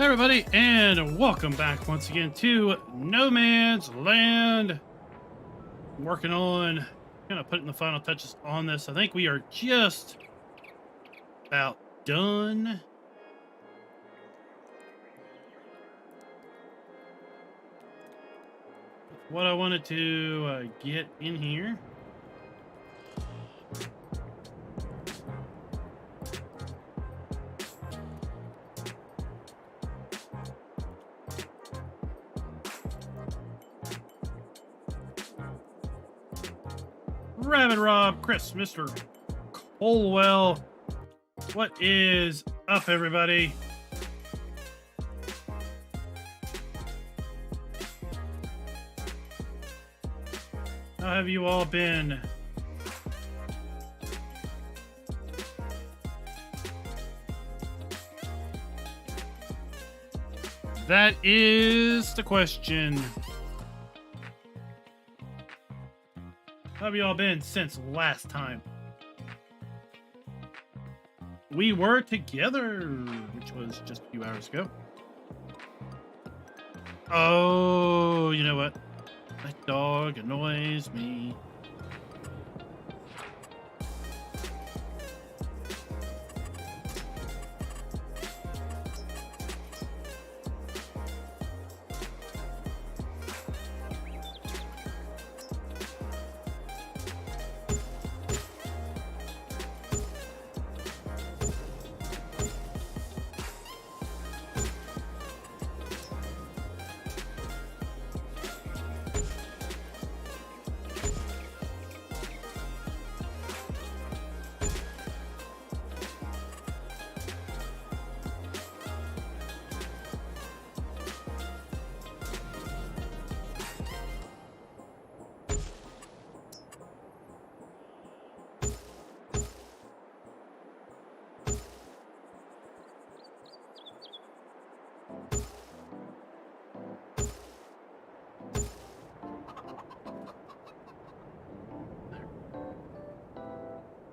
Hey everybody, and welcome back once again to No Man's Land. I'm working on kind of putting the final touches on this. I think we are just about done. What I wanted to get in here. Rabbit Rob, Chris, Mr. Colwell. What is up, everybody? How have you all been? That is the question. How have you all been since last time we were together, which was just a few hours ago? Oh, you know what? That dog annoys me.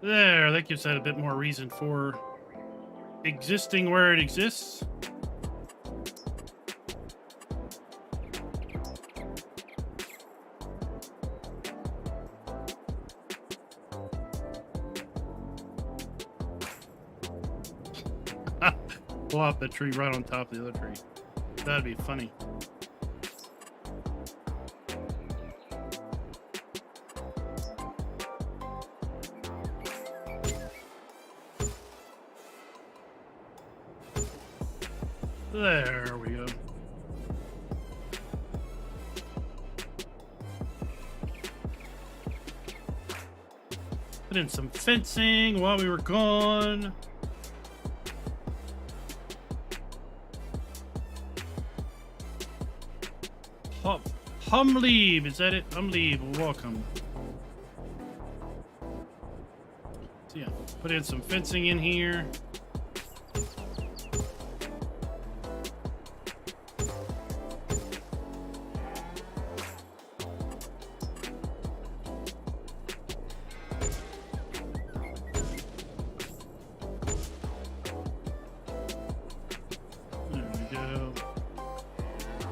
There, that gives that a bit more reason for existing where it exists. Blow off the tree right on top of the other tree. That'd be funny. There we go. Put in some fencing while we were gone. Humleeb, is that it? Humleeb, welcome. So yeah, put in some fencing in here.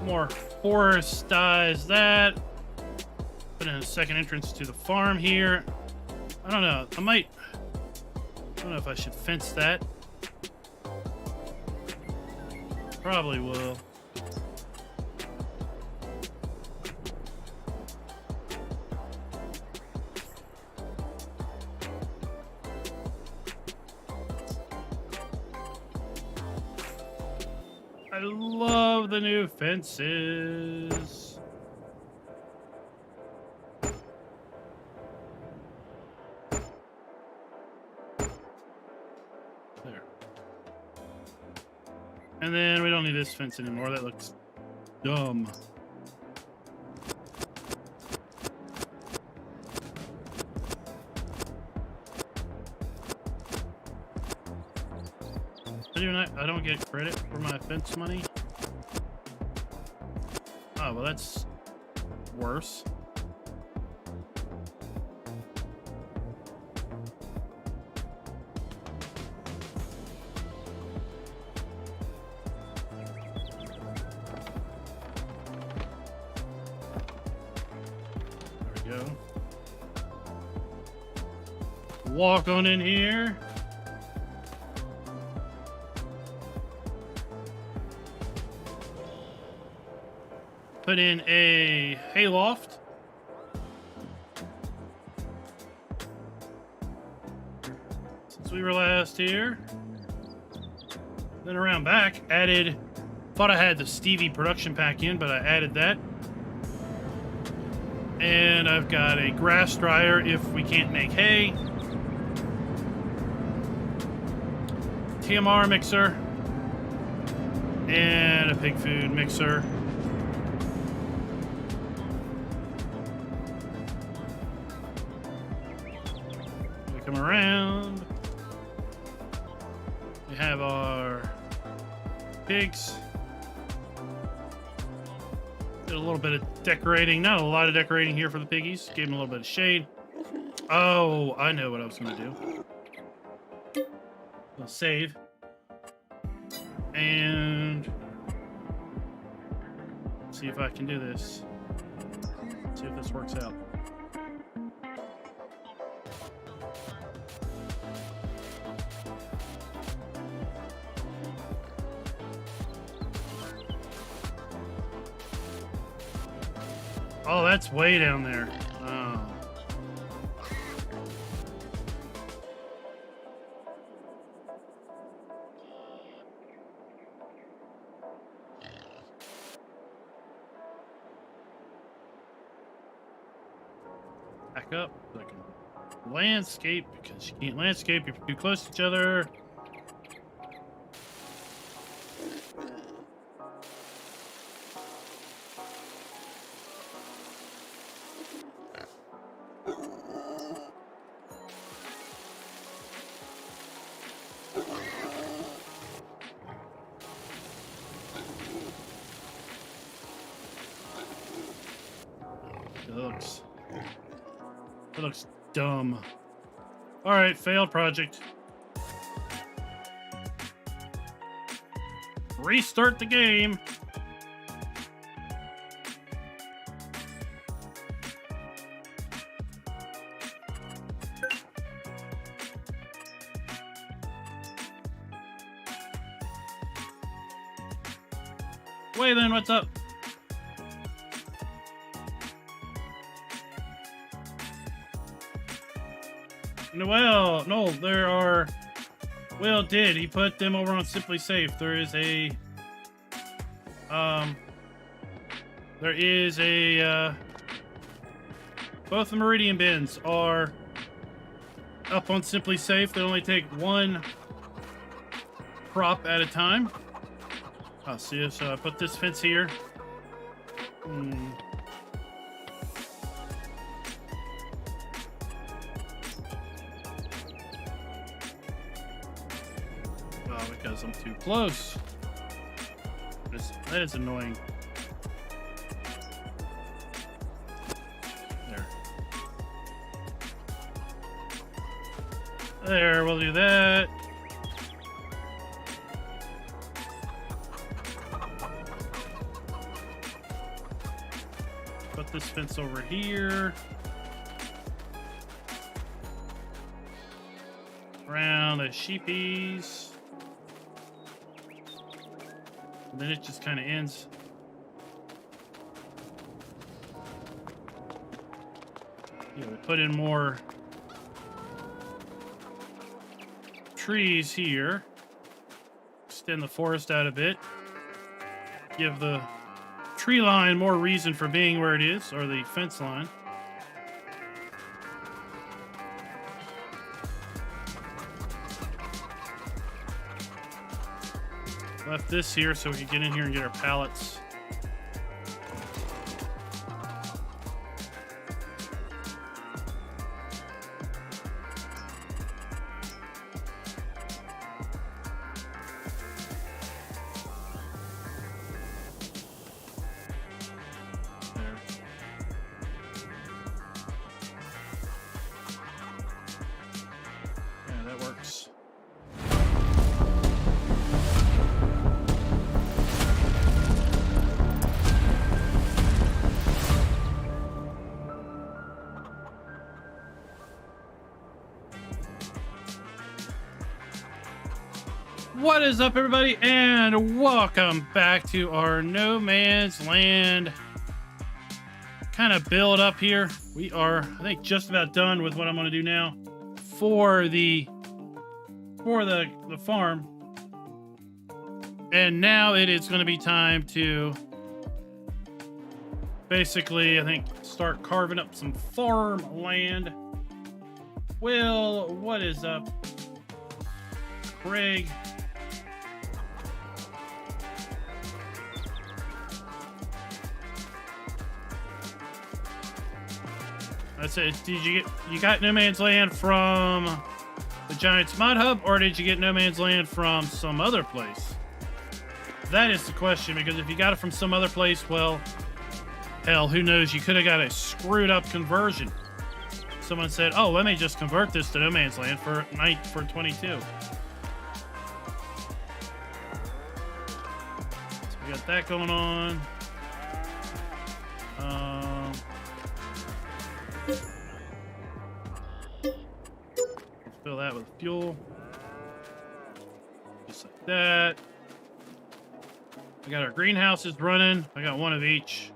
More forestize that. Put in a second entrance to the farm here. I don't know. I don't know if I should fence that. Probably will. I love the new fences. There. And then we don't need this fence anymore. That looks dumb. I don't get credit for my fence money. Oh, well, that's worse. go. Walk on in here. Put in a hayloft. Since we were last here. Then around back, added, thought I had the Stevie production pack in, but I added that. And I've got a grass dryer if we can't make hay. TMR mixer. And a pig food mixer. We come around. We have our pigs. Did a little bit of decorating. Not a lot of decorating here for the piggies. Gave them a little bit of shade. Oh, I know what I was going to do. I'll save. And see if I can do this. See if this works out. Oh, that's way down there. Oh. Back up so I can landscape, because you can't landscape if you're too close to each other. It looks dumb. All right, failed project. Restart the game. Waylon, what's up? Well, no, there are. Will did. He put them over on Simply Safe. There is a. There is a. Both the Meridian bins are up on Simply Safe. They only take one crop at a time. I'll see if so. I put this fence here. Because I'm too close. That is annoying. There, we'll do that. Put this fence over here. Around the sheepies. And then it just kind of ends. Yeah, we put in more trees here. Extend the forest out a bit. Give the tree line more reason for being where it is, or the fence line. Left this here so we can get in here and get our pallets. What is up, everybody, and welcome back to our No Man's Land kind of build up here. We are, I think, just about done with what I'm going to do now for the farm. And now it is going to be time to basically, I think, start carving up some farm land. Will, what is up? Craig. I said, did you got No Man's Land from the Giants Mod Hub, or did you get No Man's Land from some other place? That is the question, because if you got it from some other place, well, hell, who knows? You could have got a screwed up conversion. Someone said, oh, let me just convert this to No Man's Land for 22. So we got that going on. Fill that with fuel. Just like that. We got our greenhouses running. I got one of each.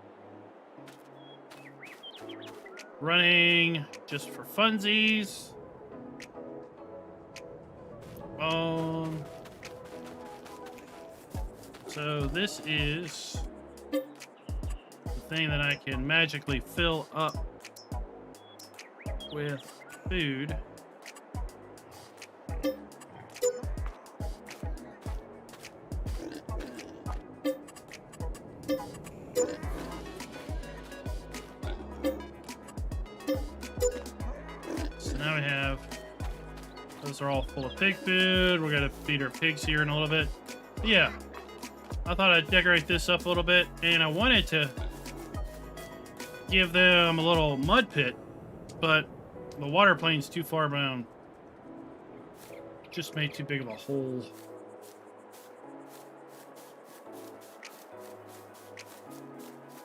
Running just for funsies. So this is the thing that I can magically fill up with food. Now we have, those are all full of pig food. We're going to feed our pigs here in a little bit. But yeah, I thought I'd decorate this up a little bit, and I wanted to give them a little mud pit, but the water plane's too far down. Just made too big of a hole.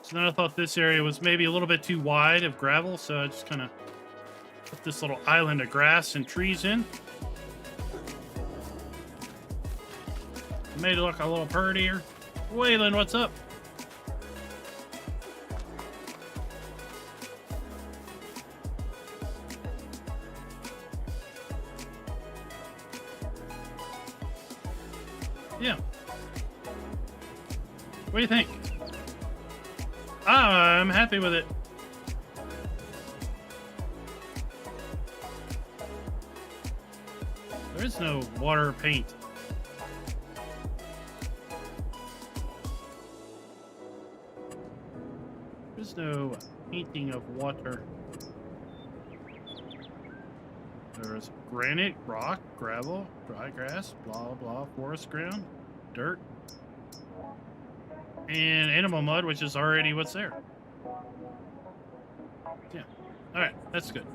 So then I thought this area was maybe a little bit too wide of gravel, so I just kind of put this little island of grass and trees in. Made it look a little prettier. Waylon, what's up? Yeah. What do you think? I'm happy with it. There is no water paint. There's no painting of water. There's granite, rock, gravel, dry grass, blah blah, forest ground, dirt, and animal mud, which is already what's there. Yeah. All right, that's good.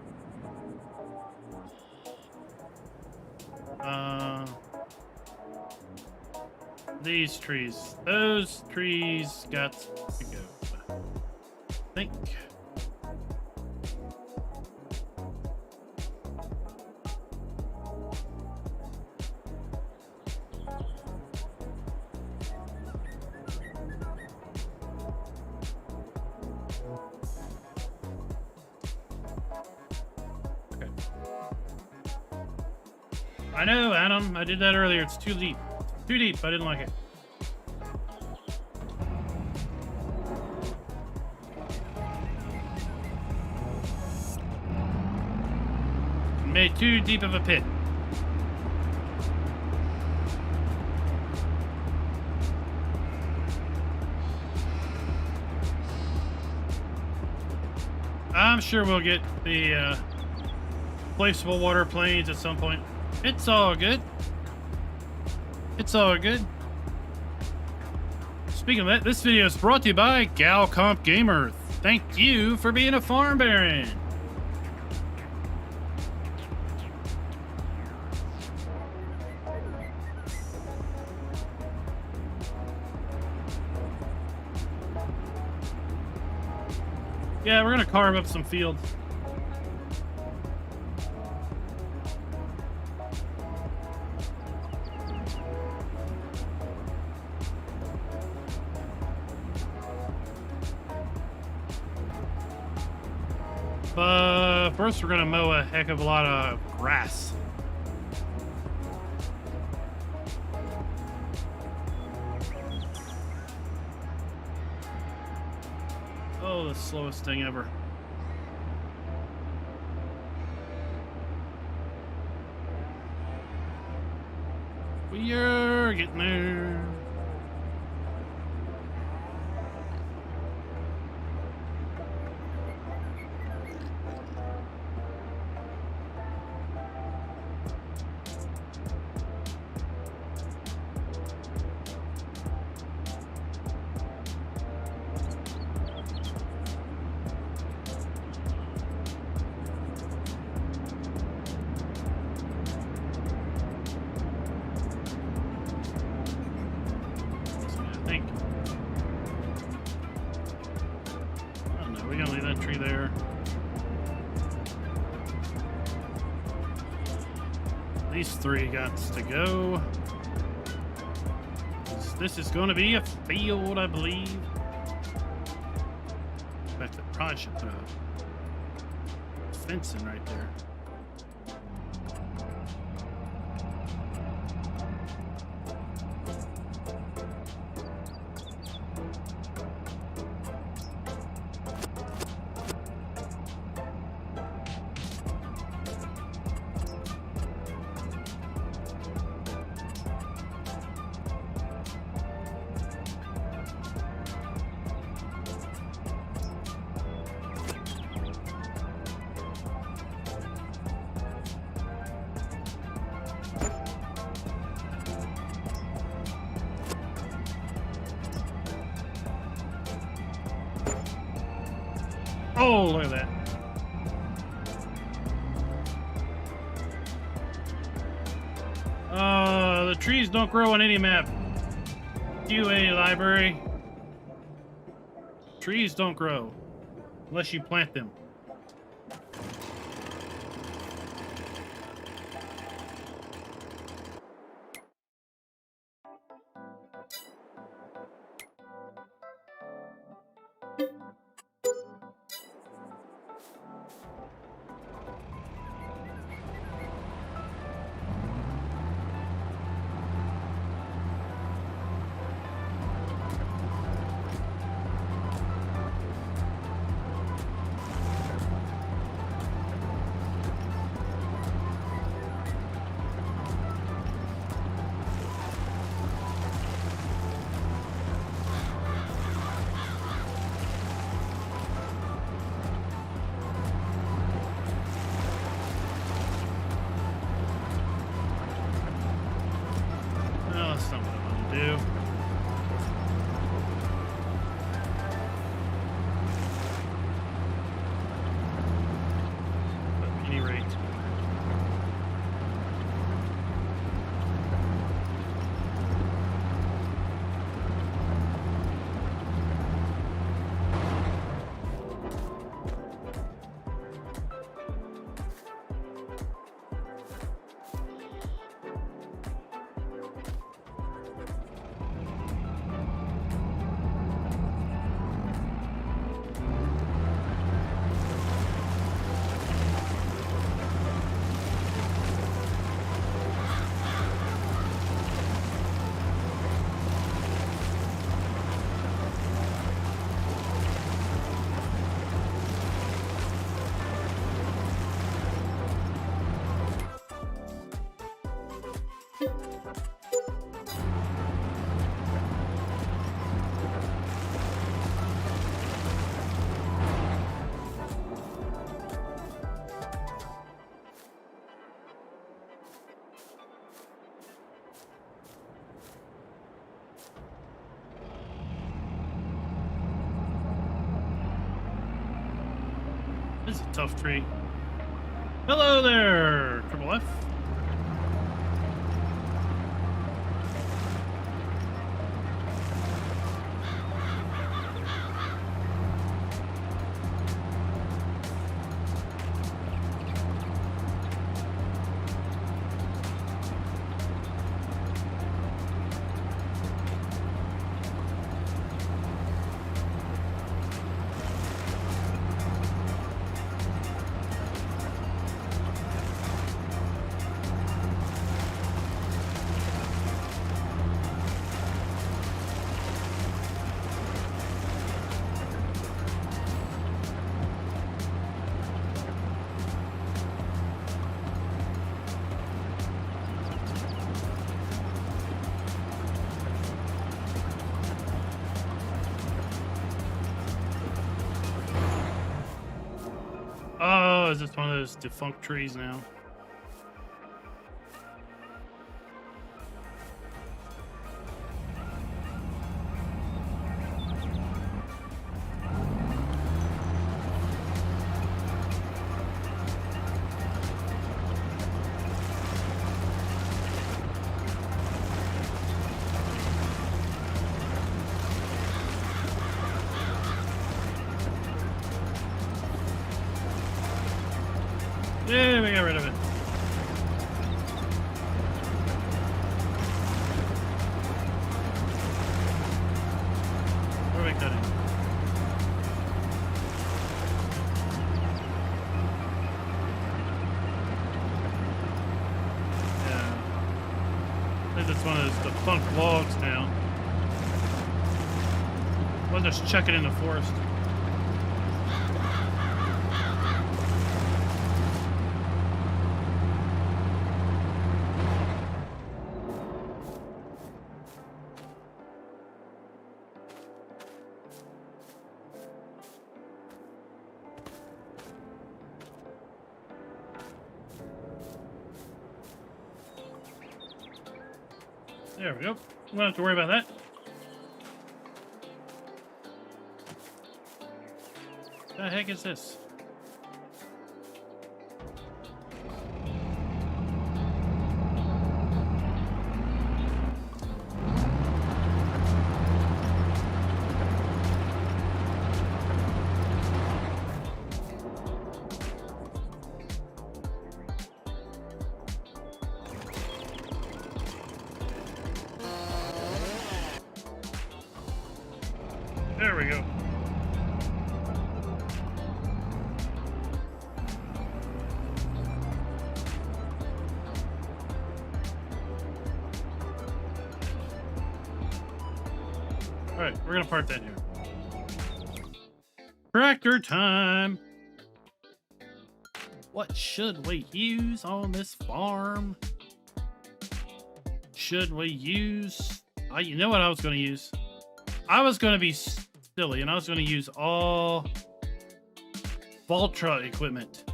These trees, those trees got to go. I think. Okay. I know, Adam. I did that earlier. It's too deep. Too deep. I didn't like it. Made too deep of a pit. I'm sure we'll get the placeable water planes at some point. It's all good. It's all good. Speaking of that, this video is brought to you by Comp Gamer. Thank you for being a farm baron. Yeah, we're gonna carve up some fields. First we're gonna mow a heck of a lot of grass. Oh, the slowest thing ever. We are getting there. There. These three got to go. This is going to be a field, I believe. In fact, I probably should put a fence in right there. Oh, look at that. The trees don't grow on any map. QA library. Trees don't grow unless you plant them. This is a tough tree. Hello there, Triple F. is this one of those defunct trees now? Yeah, we got rid of it. Where are we cutting? Yeah. I think that's one of those defunct logs now. We'll just chuck it in the forest. There we go. We don't have to worry about that. The heck is this? There we go. All right, we're gonna park that here. Tractor time. What should we use on this farm? Should we use... you know what I was gonna use? I was gonna be silly, and I was going to use all Valtra equipment.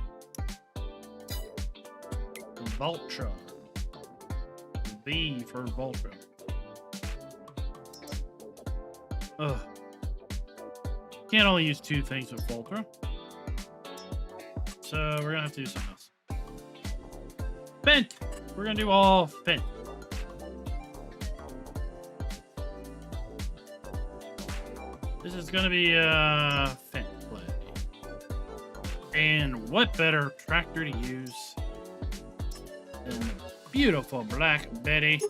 Valtra. V for Valtra. Ugh. Can't only use 2 things with Valtra. So we're going to have to do something else. Fent! We're going to do all Fent. This is going to be Fent play. And what better tractor to use than the beautiful Black Betty.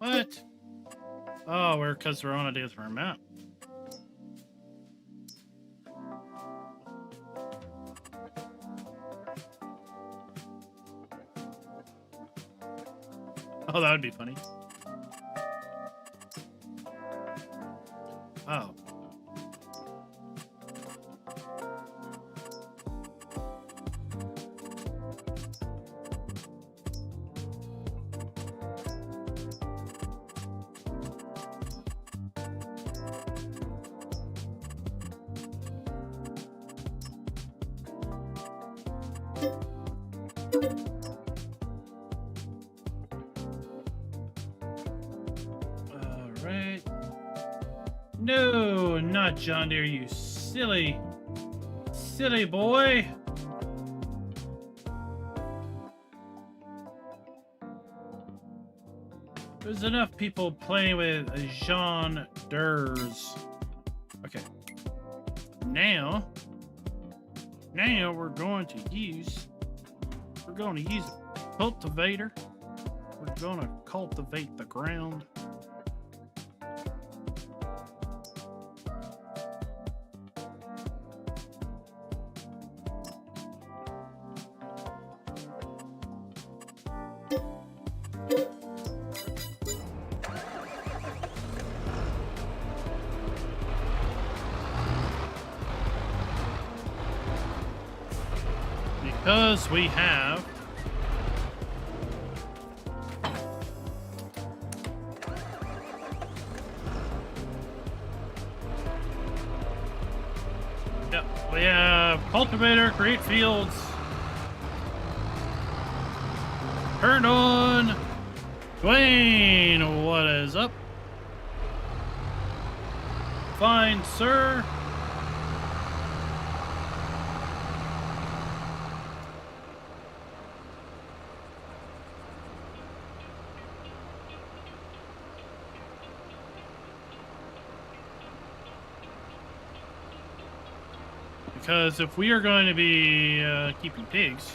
What? Oh, because we're on a different map. Oh, that would be funny. Oh. Alright. No, not John Deere, you silly boy. There's enough people playing with John Deere's. Okay. Now we're going to use a cultivator. We're going to cultivate the ground. because we have we have cultivator, create fields, turned on. Dwayne, what is up? Fine, sir. Because if we are going to be keeping pigs,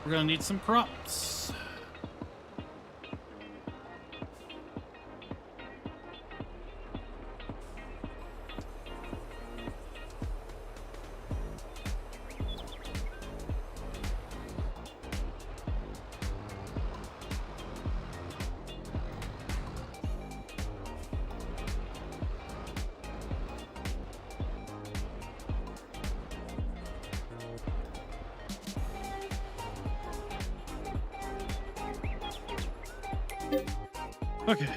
we're going to need some crops. Okay.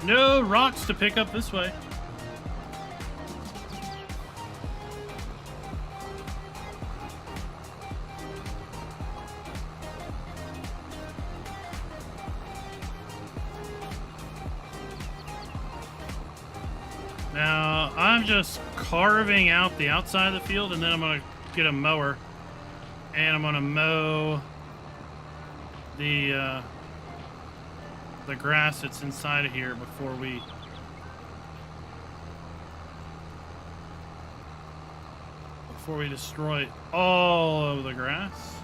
No rocks to pick up this way. Now, I'm just carving out the outside of the field, and then I'm going to get a mower, and I'm going to mow the grass that's inside of here before we destroy all of the grass.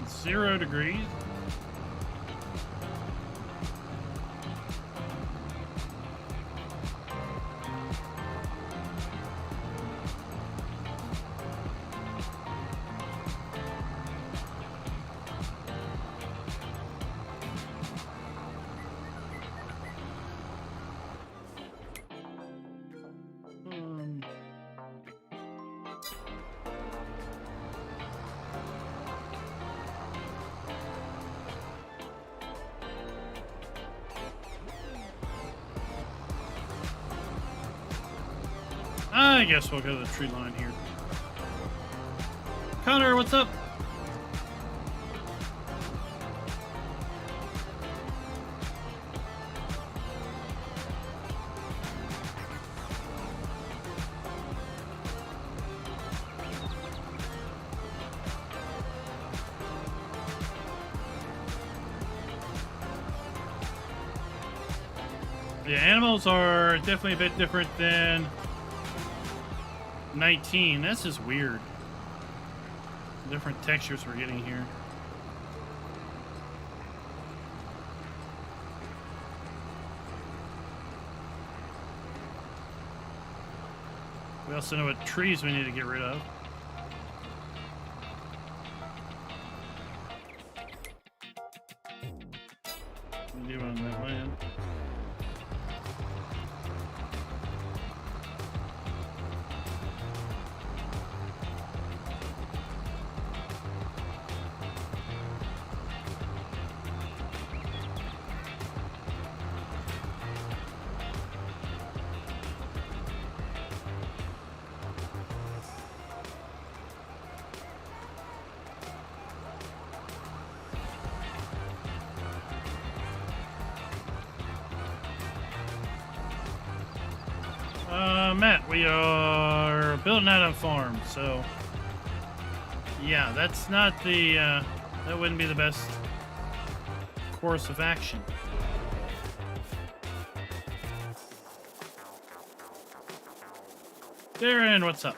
It's 0 degrees. I guess we'll go to the tree line here. Connor, what's up? The animals are definitely a bit different than 19. That's just weird. Different textures we're getting here. We also know what trees we need to get rid of. We do on that land. Matt, we are building out a farm, so yeah, that's not the, that wouldn't be the best course of action. Darren, what's up?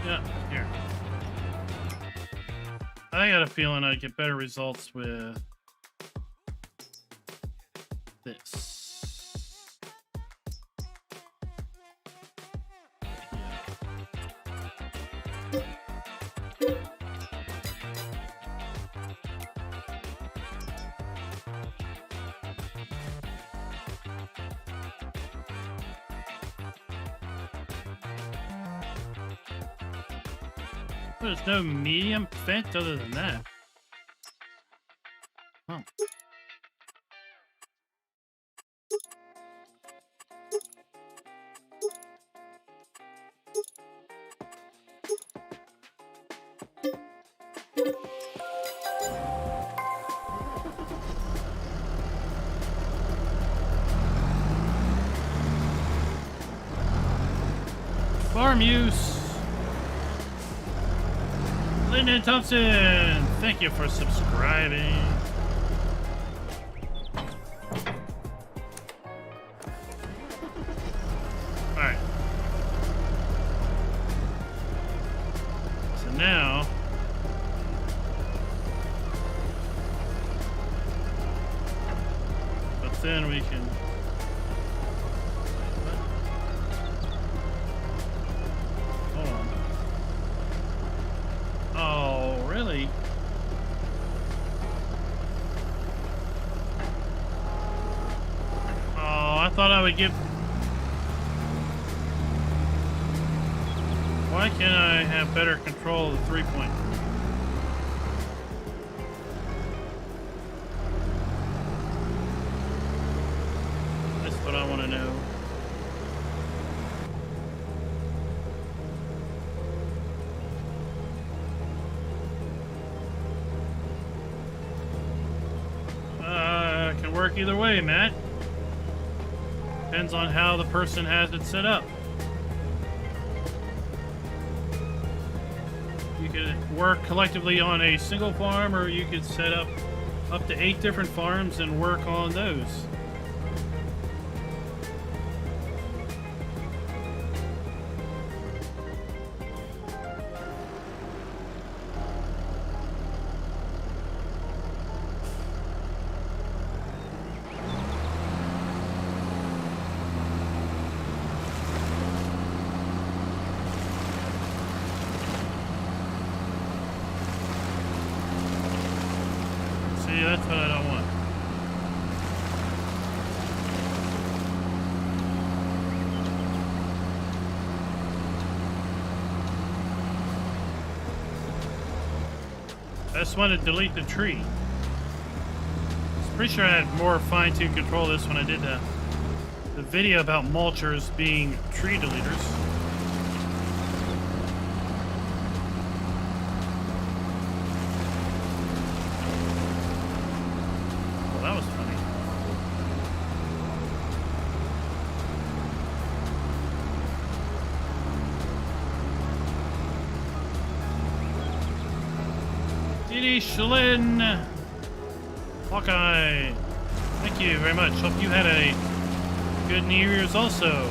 Yeah, here. I got a feeling I'd get better results with this. There's no medium fence other than that. Oh. Farm use. Lyndon Thompson, thank you for subscribing. All right. So now, but then we can. Oh, really? Oh, I thought I would get... Why can't I have better control of the 3-point? That's what I want to know. Can work either way, Matt. Depends on how the person has it set up. You could work collectively on a single farm, or you could set up to 8 different farms and work on those. That's what I don't want. I just want to delete the tree. I'm pretty sure I had more fine-tuned control of this when I did the video about mulchers being tree deleters. Kitty Shalin. Hawkeye. Thank you very much. Hope you had a good New Year's also.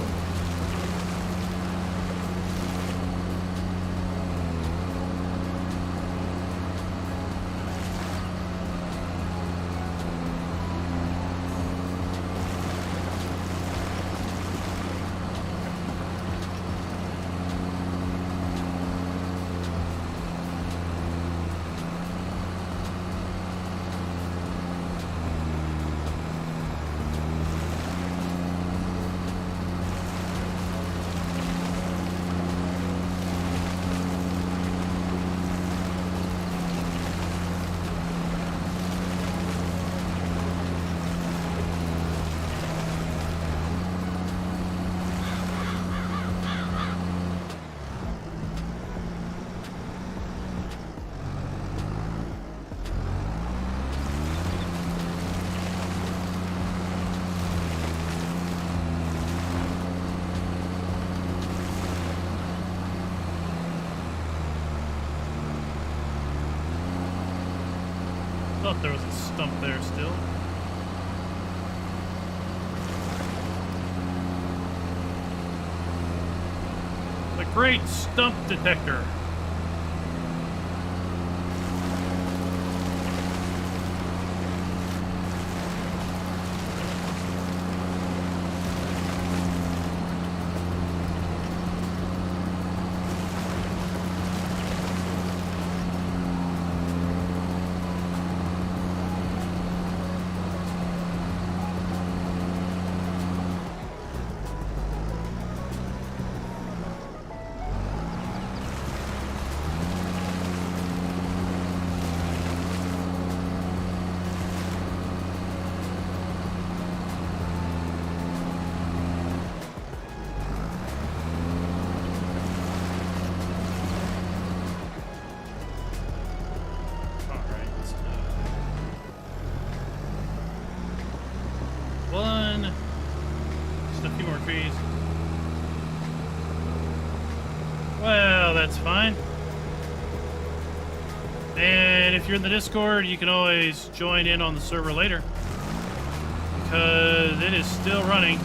Thought there was a stump there still. The great stump detector. Well, that's fine. And if you're in the Discord, you can always join in on the server later, because it is still running.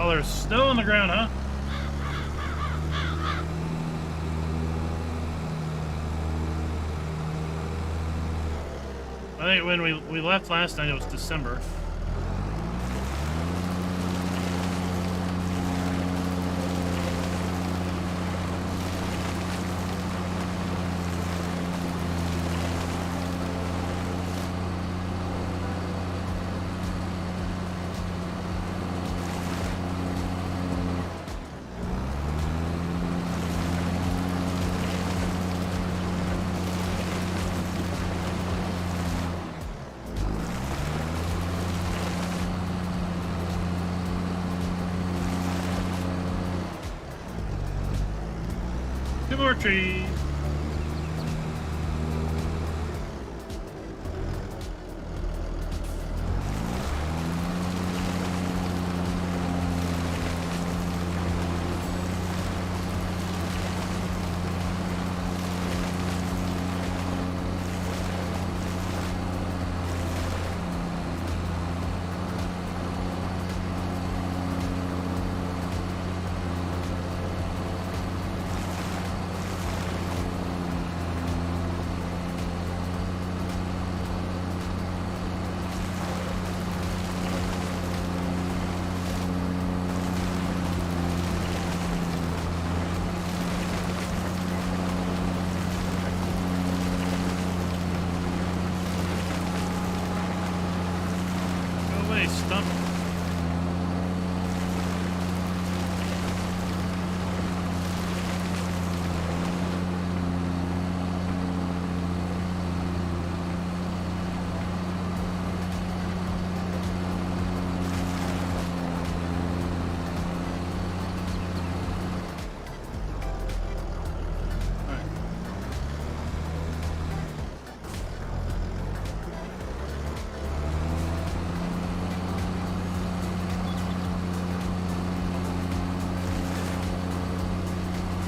Oh, there's snow on the ground, huh? I think when we left last night, it was December. Two more trees.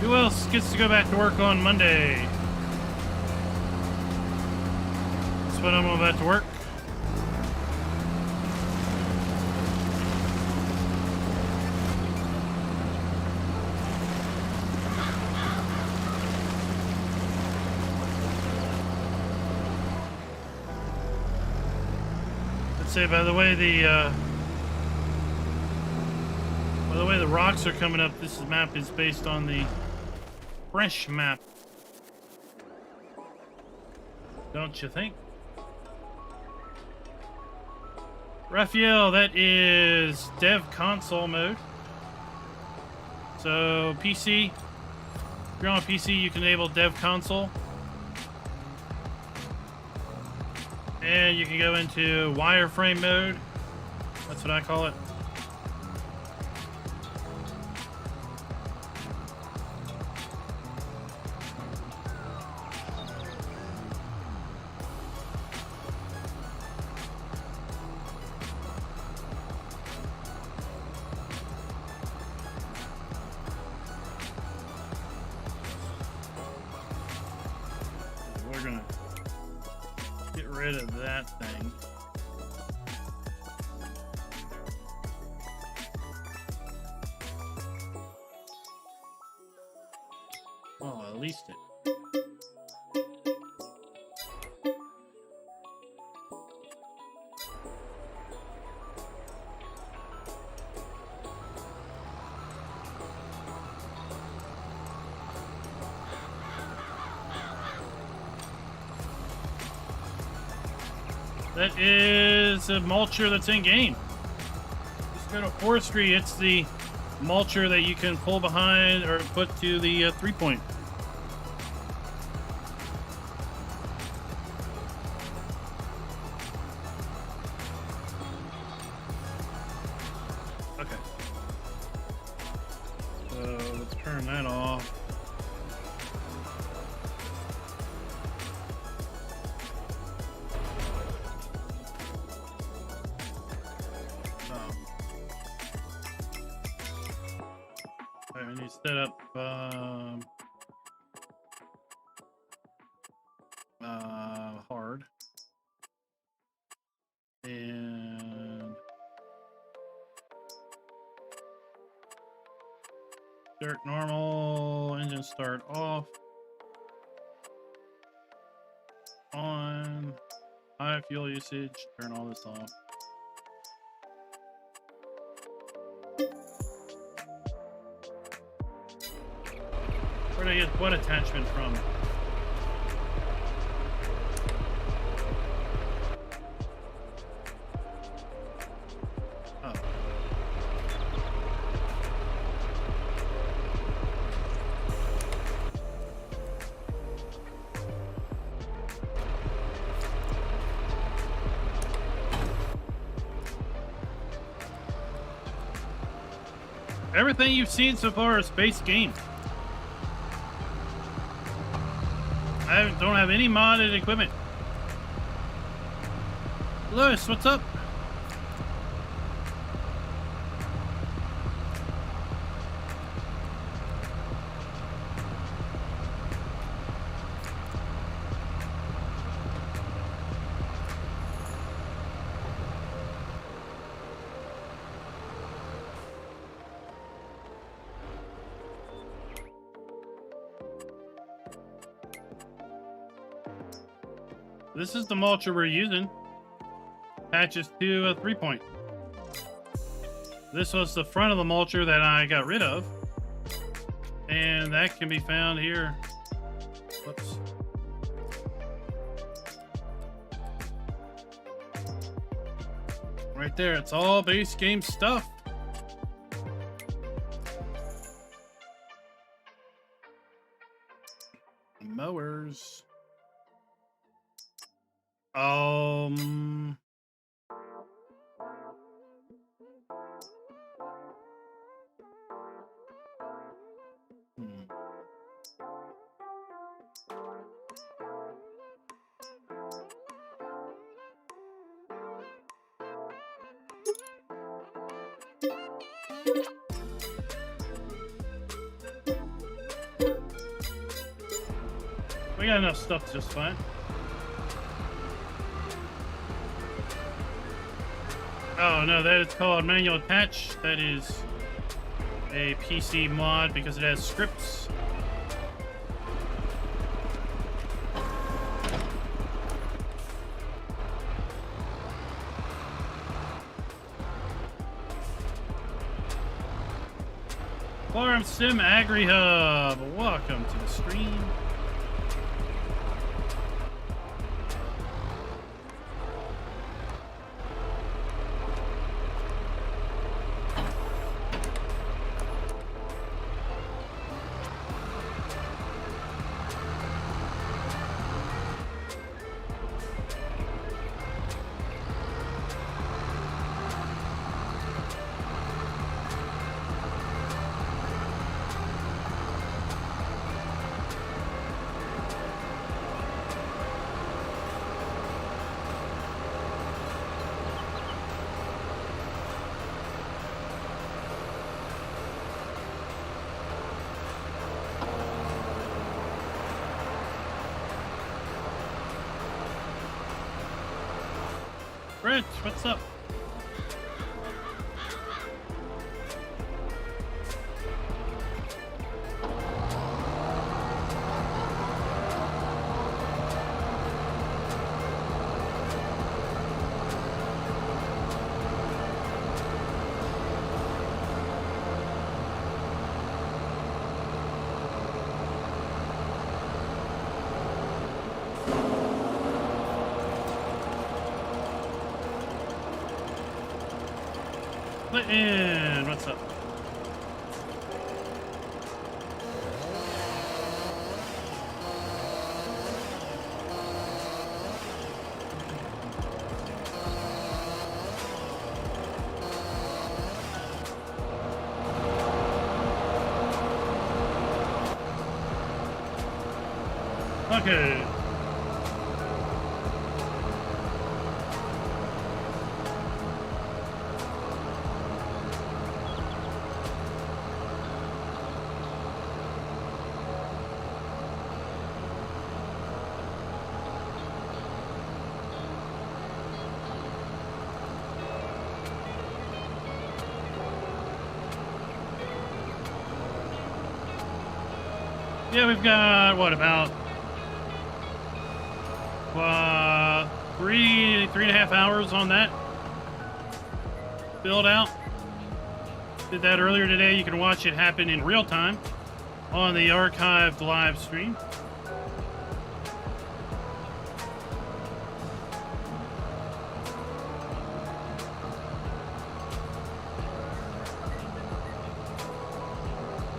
Who else gets to go back to work on Monday? That's when I'm about to work. Let's say, by the way the rocks are coming up, this map is based on the fresh map. Don't you think? Raphael, that is dev console mode. So PC, if you're on a PC, you can enable dev console. And you can go into wireframe mode. That's what I call it. We're gonna get rid of that thing. Oh, at least it. That is a mulcher that's in game. Just go to forestry. It's the mulcher that you can pull behind or put to the 3-point. Okay. So let's turn that off. I need to set up hard and dirt normal, engine start off, on, high fuel usage, turn all this off. Where did I get what attachment from? Oh. Everything you've seen so far is base game. I don't have any modded equipment. Lewis, what's up? This is the mulcher we're using. Patches to a 3-point. This was the front of the mulcher that I got rid of. And that can be found here. Whoops. Right there, it's all base game stuff. Mowers. Hmm. We got enough stuff to just fine. Oh no, that is called manual attach. That is a PC mod because it has scripts. Farm Sim Agri Hub, welcome to the stream. Rich, what's up? And what's up? Okay. Yeah, we've got, what, about three and a half hours on that build out. Did that earlier today. You can watch it happen in real time on the archived live stream.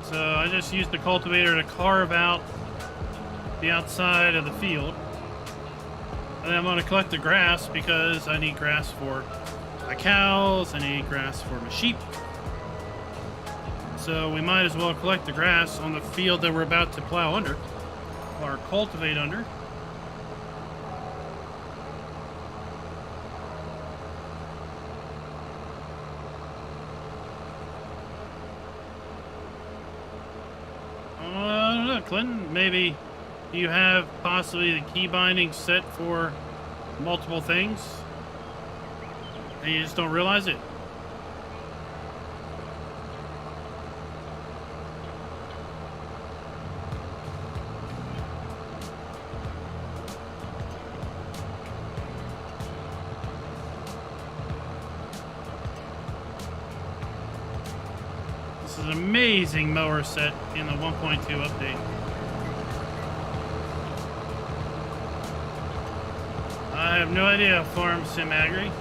So I just used the cultivator to carve out the outside of the field. And I'm going to collect the grass because I need grass for my cows, I need grass for my sheep. So we might as well collect the grass on the field that we're about to plow under, or cultivate under. I don't know, Clinton, maybe you have possibly the key binding set for multiple things and you just don't realize it. This is an amazing mower set in the 1.2 update. I have no idea, Farm Sim Agri.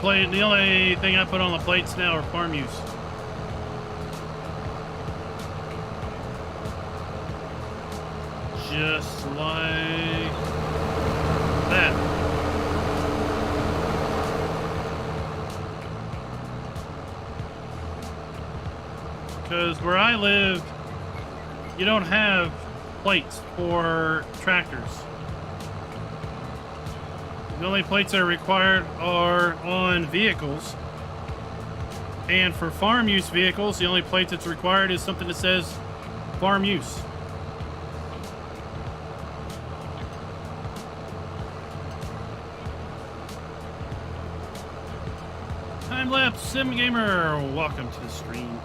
The only thing I put on the plates now are farm use. Just like that. Because where I live, you don't have plates for tractors. The only plates that are required are on vehicles. And for farm use vehicles, the only plate that's required is something that says farm use. Time lapse sim gamer, welcome to the stream.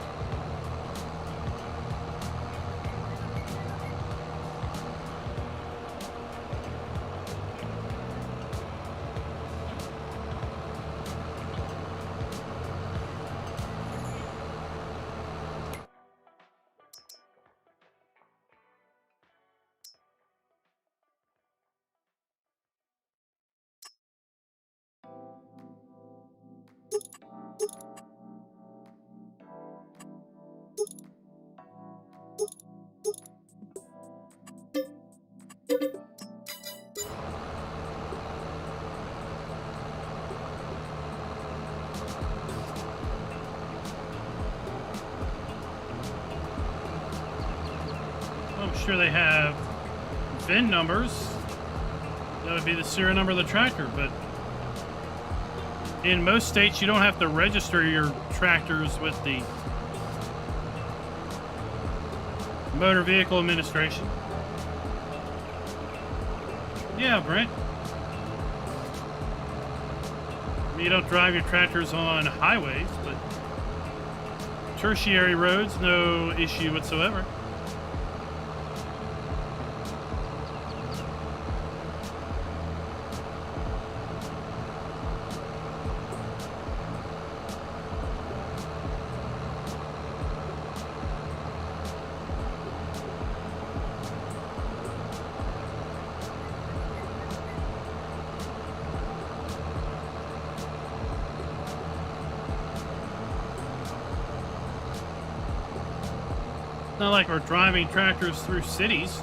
I'm sure they have VIN numbers. That would be the serial number of the tractor, but in most states you don't have to register your tractors with the Motor Vehicle Administration. Yeah, Brent. I mean, you don't drive your tractors on highways, but tertiary roads, no issue whatsoever. Not like we're driving tractors through cities.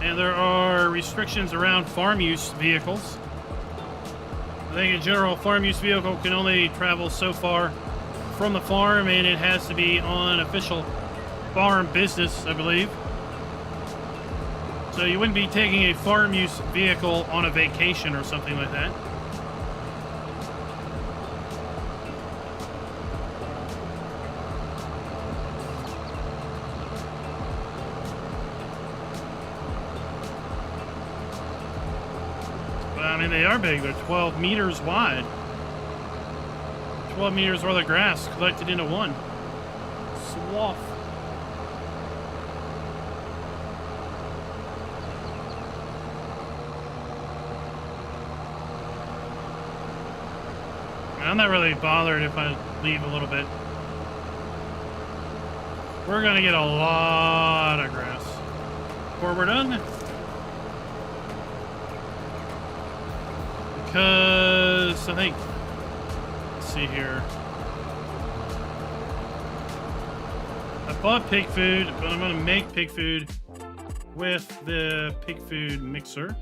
And there are restrictions around farm use vehicles. I think in general, farm use vehicle can only travel so far from the farm, and it has to be on official farm business, I believe. So you wouldn't be taking a farm use vehicle on a vacation or something like that. I mean, they are big. They're 12 meters wide. 12 meters worth of grass collected into one swath. I'm not really bothered if I leave a little bit. We're going to get a lot of grass before we're done. Because I think, let's see here. I bought pig food, but I'm going to make pig food with the pig food mixer.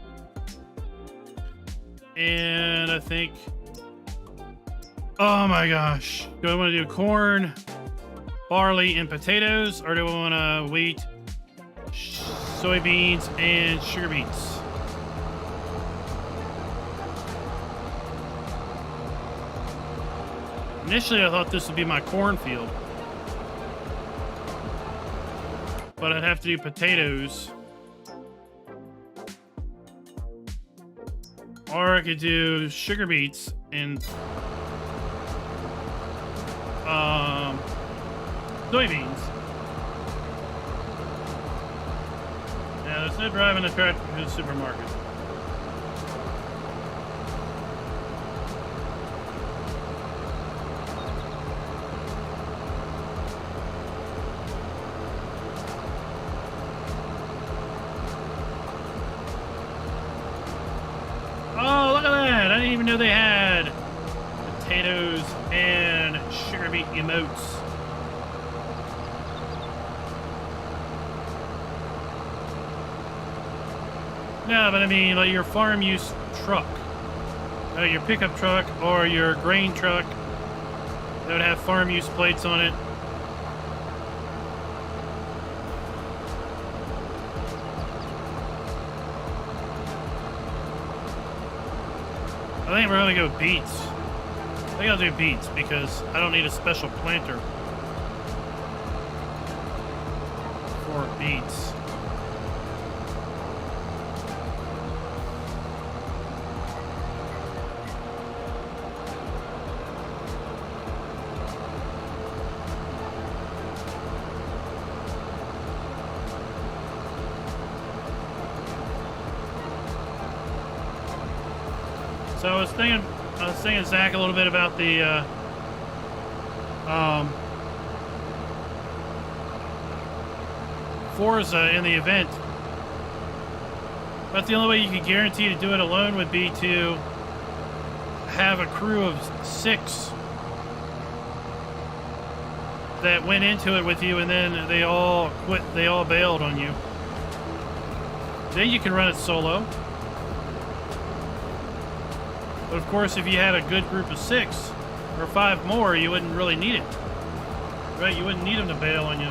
And I think, oh my gosh, do I want to do corn, barley, and potatoes, or do I want to wheat, soybeans, and sugar beets? Initially, I thought this would be my cornfield, but I'd have to do potatoes, or I could do sugar beets and soybeans. Yeah, there's no driving the tractor to the supermarket. Oh, look at that! I didn't even know they had potatoes and sugar beet emotes. No, but I mean, like your farm use truck, your pickup truck or your grain truck that would have farm use plates on it. I think we're gonna go beets. I think I'll do beets because I don't need a special planter for beets. So I was thinking, Zach, a little bit about the Forza in the event. But the only way you could guarantee to do it alone would be to have a crew of 6 that went into it with you, and then they all quit. They all bailed on you. Then you can run it solo. But of course, if you had a good group of 6 or 5 more, you wouldn't really need it. Right? You wouldn't need them to bail on you.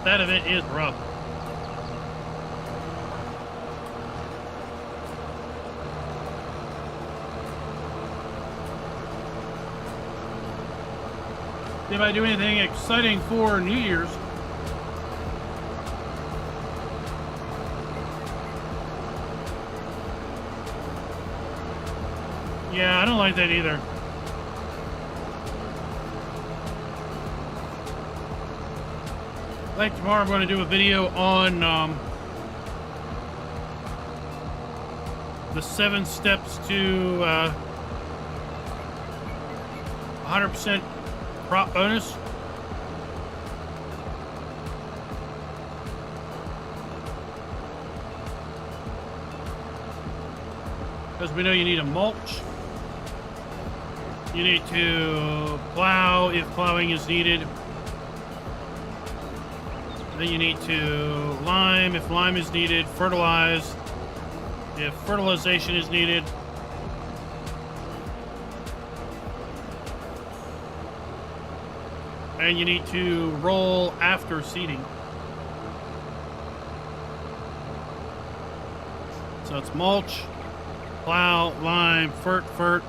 That event is rough. Anybody do anything exciting for New Year's? Yeah, I don't like that either. Like tomorrow I'm going to do a video on the 7 steps to 100% crop bonus. Because we know you need a mulch. You need to plow if plowing is needed. Then you need to lime if lime is needed, fertilize if fertilization is needed. And you need to roll after seeding. So it's mulch, plow, lime, fert,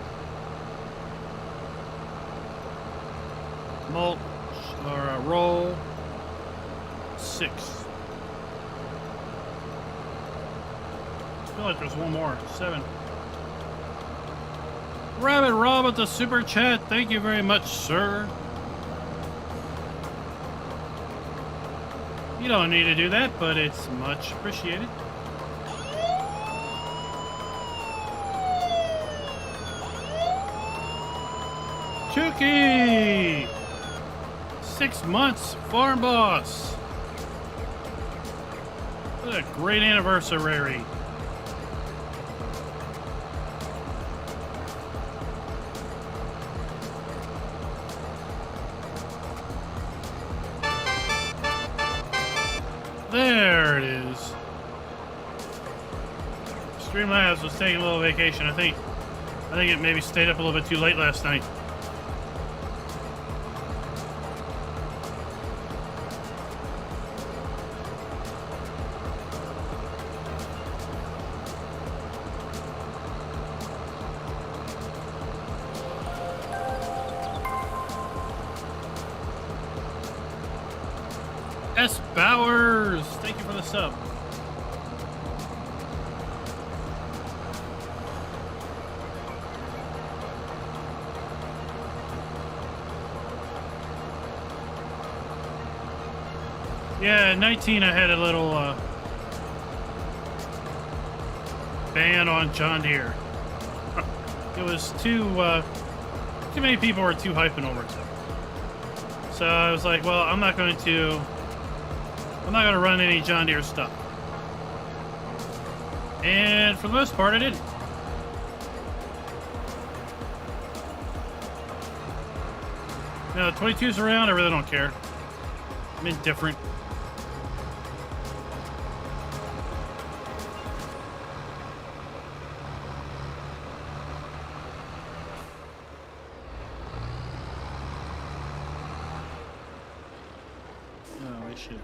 mulch, or roll. 6. I feel like there's one more. 7. Rabbit Rob with the super chat. Thank you very much, sir. You don't need to do that, but it's much appreciated. Chucky! 6 months, farm boss. What a great anniversary. There it is. Streamlabs was taking a little vacation. I think it maybe stayed up a little bit too late last night. S. Bowers, thank you for the sub. Yeah, in 19 I had a little ban on John Deere. It was too many people were too hyping over it. So I was like, well, I'm not going to run any John Deere stuff. And for the most part, I didn't. Now, the 22's around, I really don't care. I'm indifferent. Oh, shit.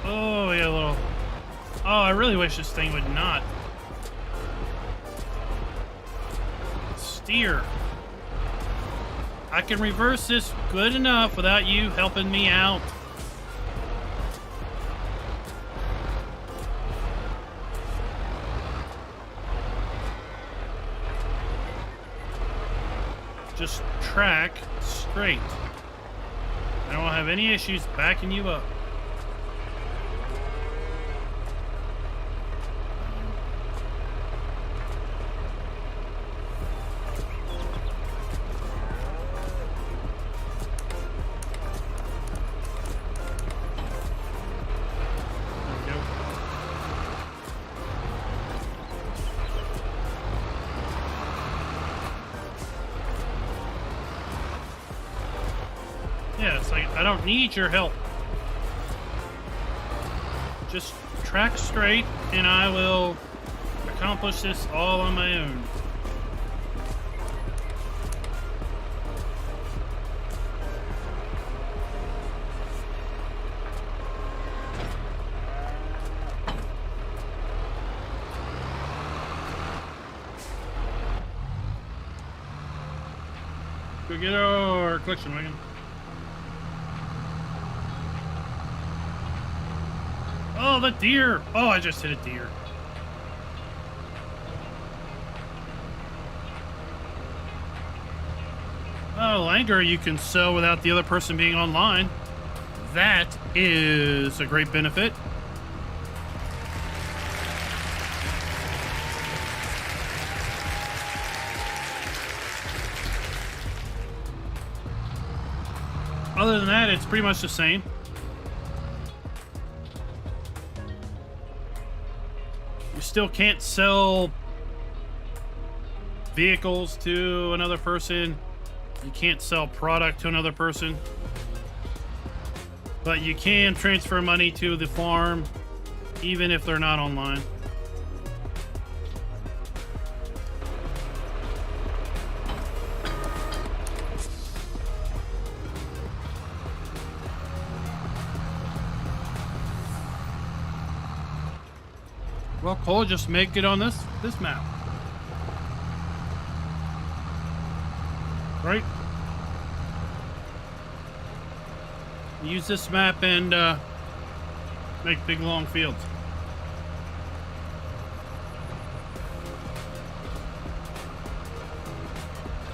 Oh, yeah, a little. Oh, I really wish this thing would not steer. I can reverse this good enough without you helping me out. Just track straight. I don't have any issues backing you up. Yeah, it's like, I don't need your help. Just track straight, and I will accomplish this all on my own. Go get our collection wagon. Oh, the deer! Oh, I just hit a deer. Oh, Langer you can sell without the other person being online. That is a great benefit. Other than that, it's pretty much the same. Still can't sell vehicles to another person. You can't sell product to another person. But you can transfer money to the farm even if they're not online. Well, Cole, just make it on this map. Right? Use this map and make big long fields.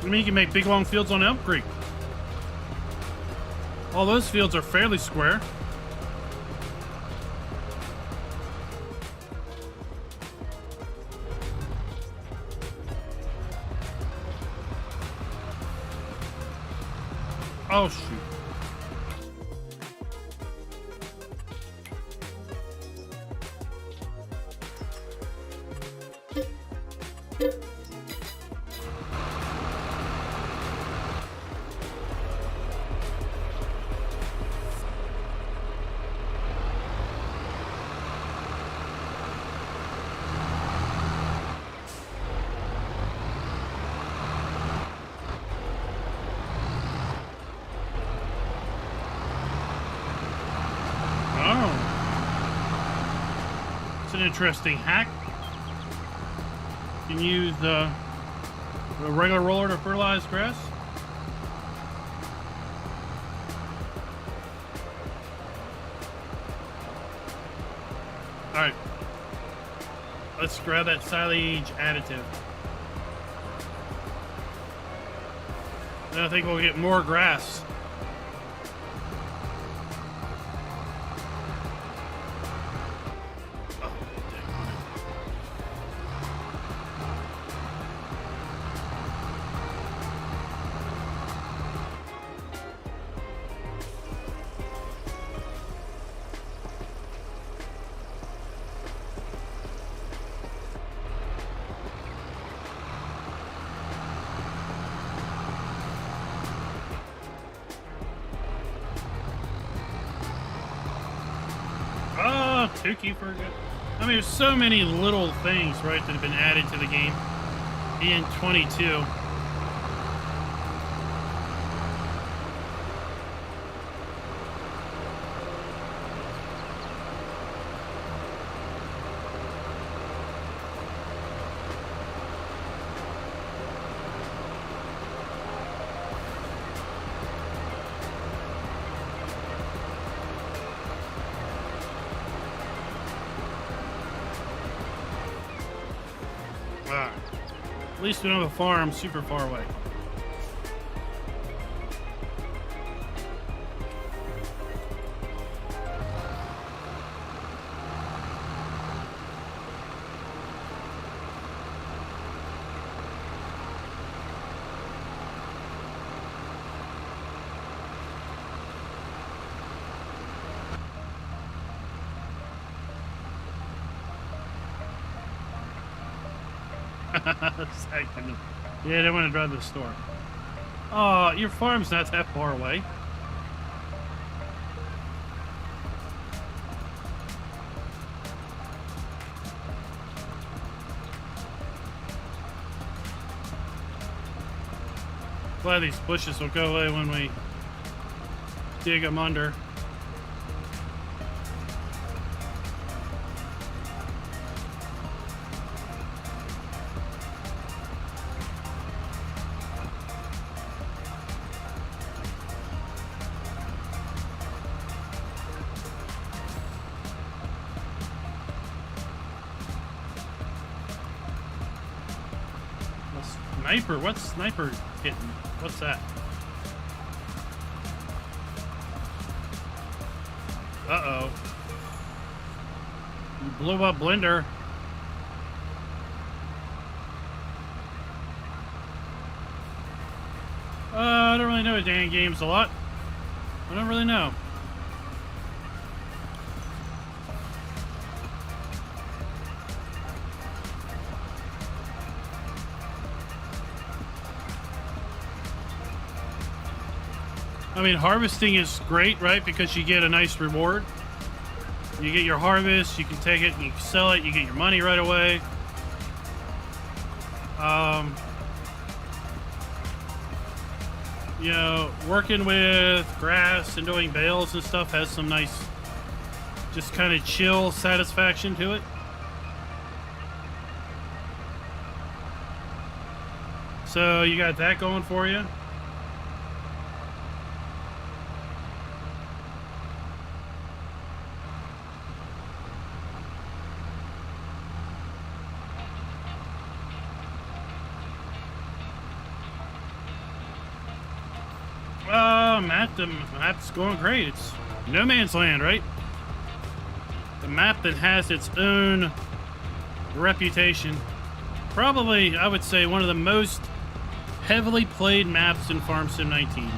I mean, you can make big long fields on Elm Creek. All those fields are fairly square. Oh, shoot. It's an interesting hack. You can use a regular roller to fertilize grass. All right. Let's grab that silage additive. And I think we'll get more grass. Tukey for good. I mean, there's so many little things, right, that have been added to the game in 22. At least we don't have a farm super far away. Yeah, they want to drive to the store. Oh, your farm's not that far away. Glad these bushes will go away when we dig them under. Sniper? What's sniper hitting? What's that? Uh-oh. You blew up Blender. I don't really know Dan games a lot. I don't really know. I mean, harvesting is great, right? Because you get a nice reward. You get your harvest, you can take it and you can sell it, you get your money right away. You know, working with grass and doing bales and stuff has some nice, just kind of chill satisfaction to it. So you got that going for you. The map's going great. It's no man's land, right? The map that has its own reputation. Probably, I would say, one of the most heavily played maps in Farm Sim 19.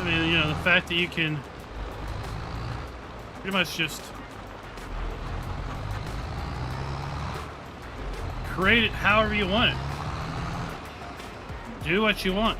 You know, the fact that you can pretty much just create it however you want it. Do what you want.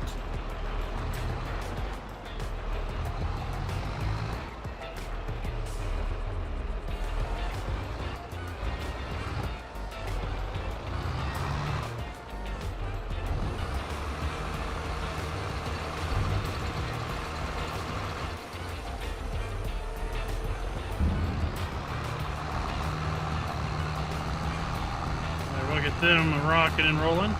them rocking and rolling.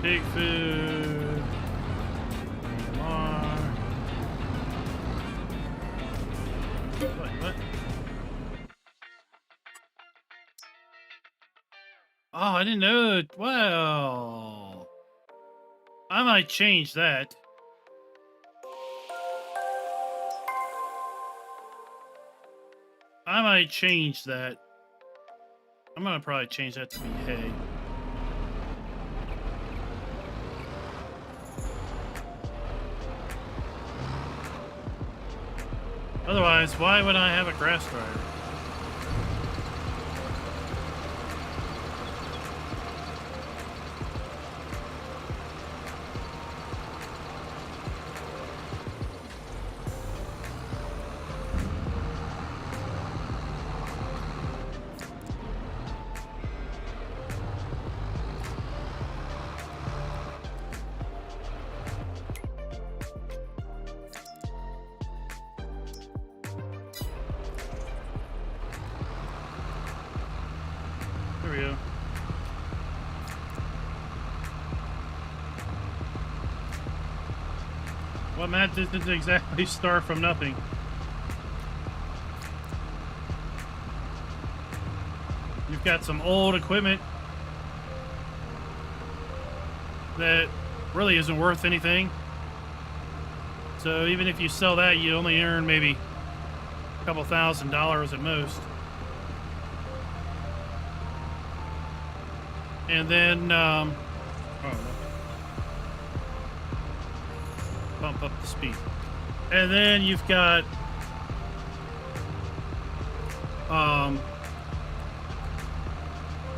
Pig food. More. What? Oh, I didn't know it. Well, I might change that. I might change that. I'm gonna probably change that to be hay. Otherwise, why would I have a grass dryer? There we go. Well, Matt didn't exactly start from nothing. You've got some old equipment that really isn't worth anything. So even if you sell that, you only earn maybe a couple $1,000s at most. And then, bump up the speed. And then you've got,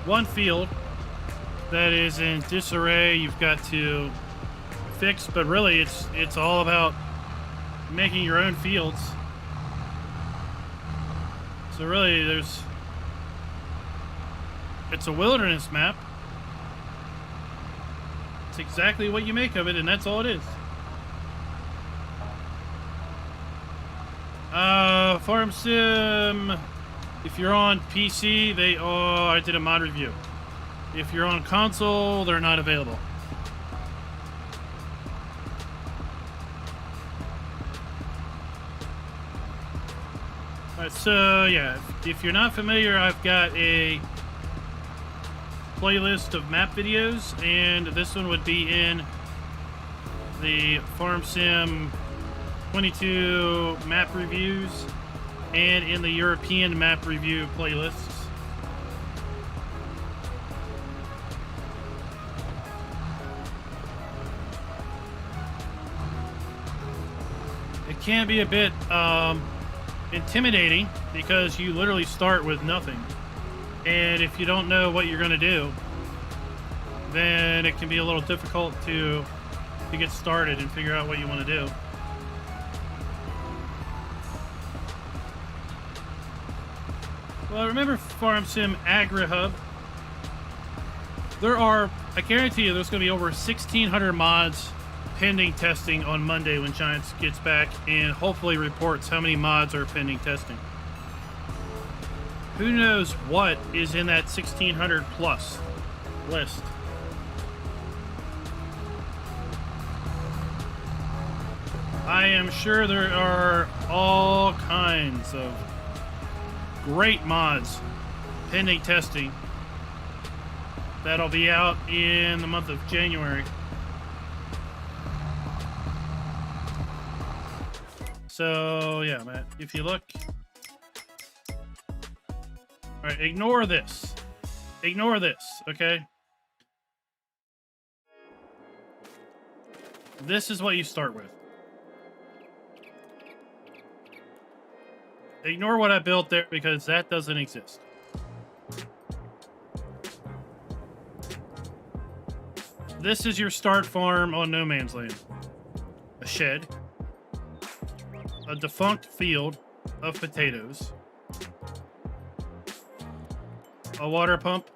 one field that is in disarray. You've got to fix, but really it's all about making your own fields. So really it's a wilderness map. It's exactly what you make of it, and that's all it is. Farm Sim, if you're on PC, I did a mod review. If you're on console, they're not available. Alright, so yeah, if you're not familiar, I've got a playlist of map videos, and this one would be in the Farm Sim 22 map reviews and in the European map review playlists. It can be a bit intimidating because you literally start with nothing. And if you don't know what you're going to do, then it can be a little difficult to get started and figure out what you want to do. Well, remember Farm Sim AgriHub? I guarantee you there's going to be over 1,600 mods pending testing on Monday when Giants gets back and hopefully reports how many mods are pending testing. Who knows what is in that 1,600 plus list? I am sure there are all kinds of great mods pending testing that'll be out in the month of January. So yeah, Matt, if you look, all right, ignore this, okay? This is what you start with. Ignore what I built there because that doesn't exist. This is your start farm on No Man's Land. A shed, a defunct field of potatoes, a water pump,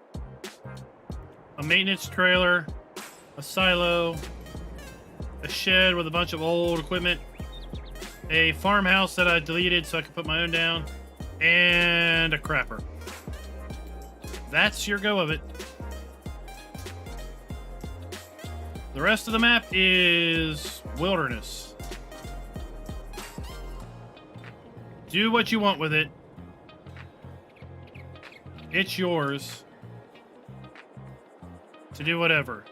a maintenance trailer, a silo, a shed with a bunch of old equipment, a farmhouse that I deleted so I could put my own down, and a crapper. That's your go of it. The rest of the map is wilderness. Do what you want with it. It's yours to do whatever.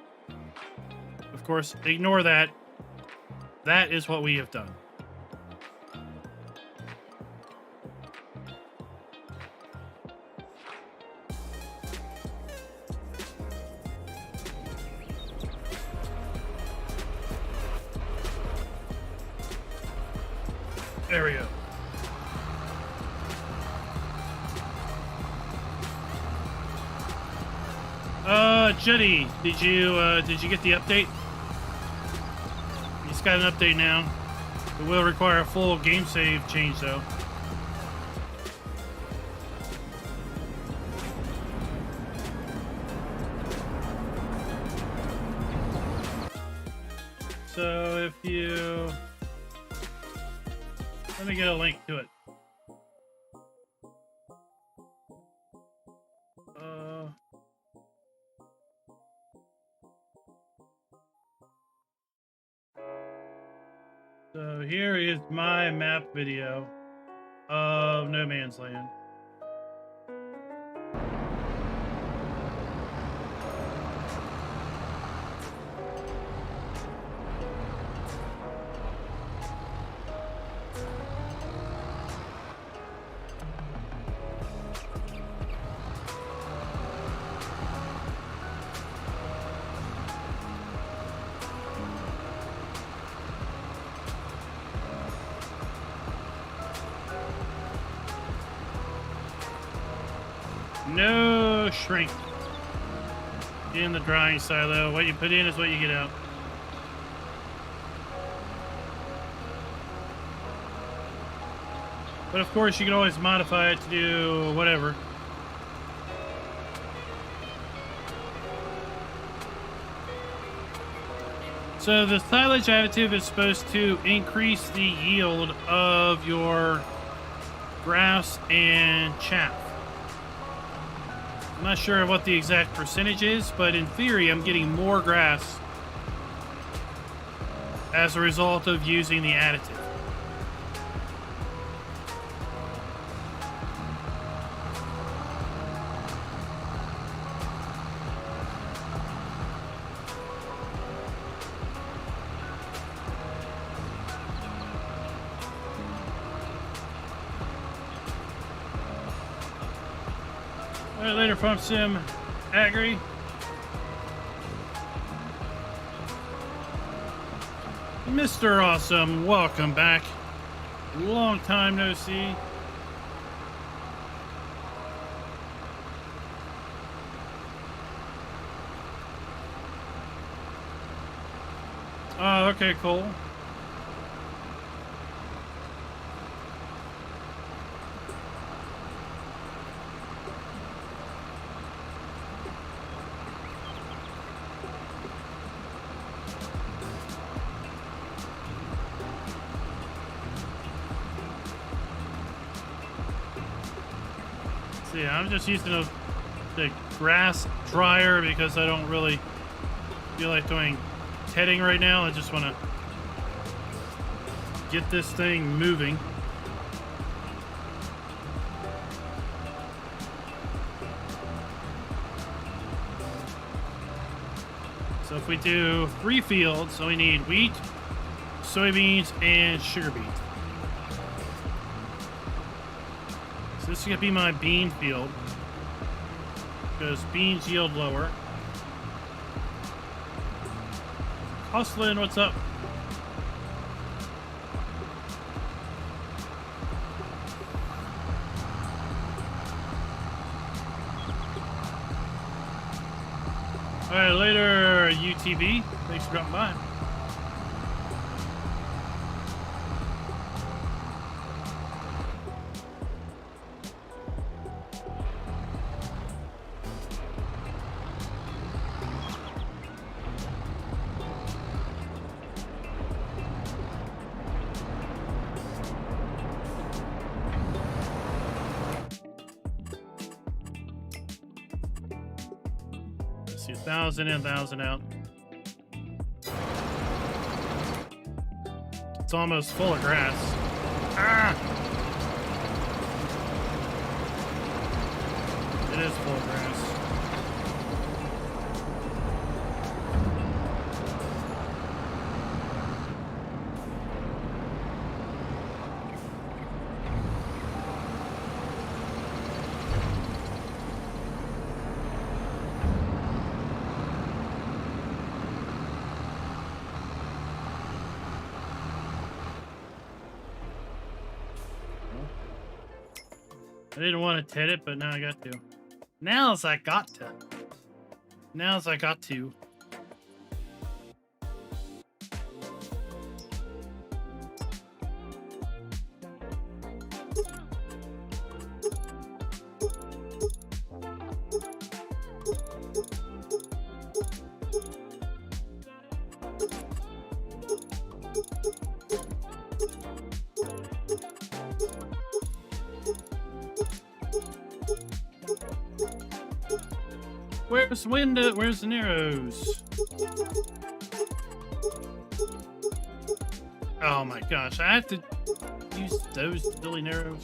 Of course, ignore that. That is what we have done. There we go. Jetty, did you get the update? It's got an update now. It will require a full game save change though. So if you... Let me get a link to it. So here is my map video of No Man's Land. No shrink in the drying silo. What you put in is what you get out. But of course, you can always modify it to do whatever. So the silage additive is supposed to increase the yield of your grass and chaff. I'm not sure what the exact percentage is, but in theory, I'm getting more grass as a result of using the additive. All right, later, Farm Sim Agri. Mr. Awesome, welcome back. Long time no see. Oh, okay, cool. Yeah, I'm just using the grass dryer because I don't really feel like doing tedding right now. I just want to get this thing moving. So if we do 3 fields, so we need wheat, soybeans, and sugar beets. So this is going to be my bean field, because beans yield lower. Hustlin', what's up? All right, later, UTB. Thanks for dropping by. 1,000 in, 1,000 out. It's almost full of grass. Ah! It is full of grass. I didn't want to tit it, but now I got to. Now's I got to. Now's I got to. Where's the window? Where's the narrows? Oh my gosh, I have to use those silly narrows.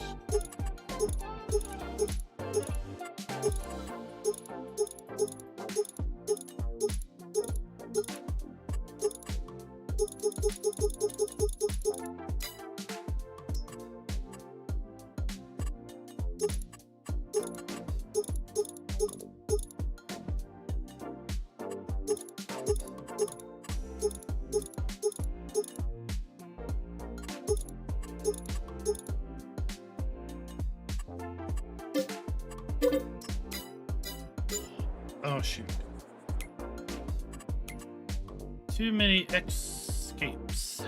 Oh shoot. Too many escapes.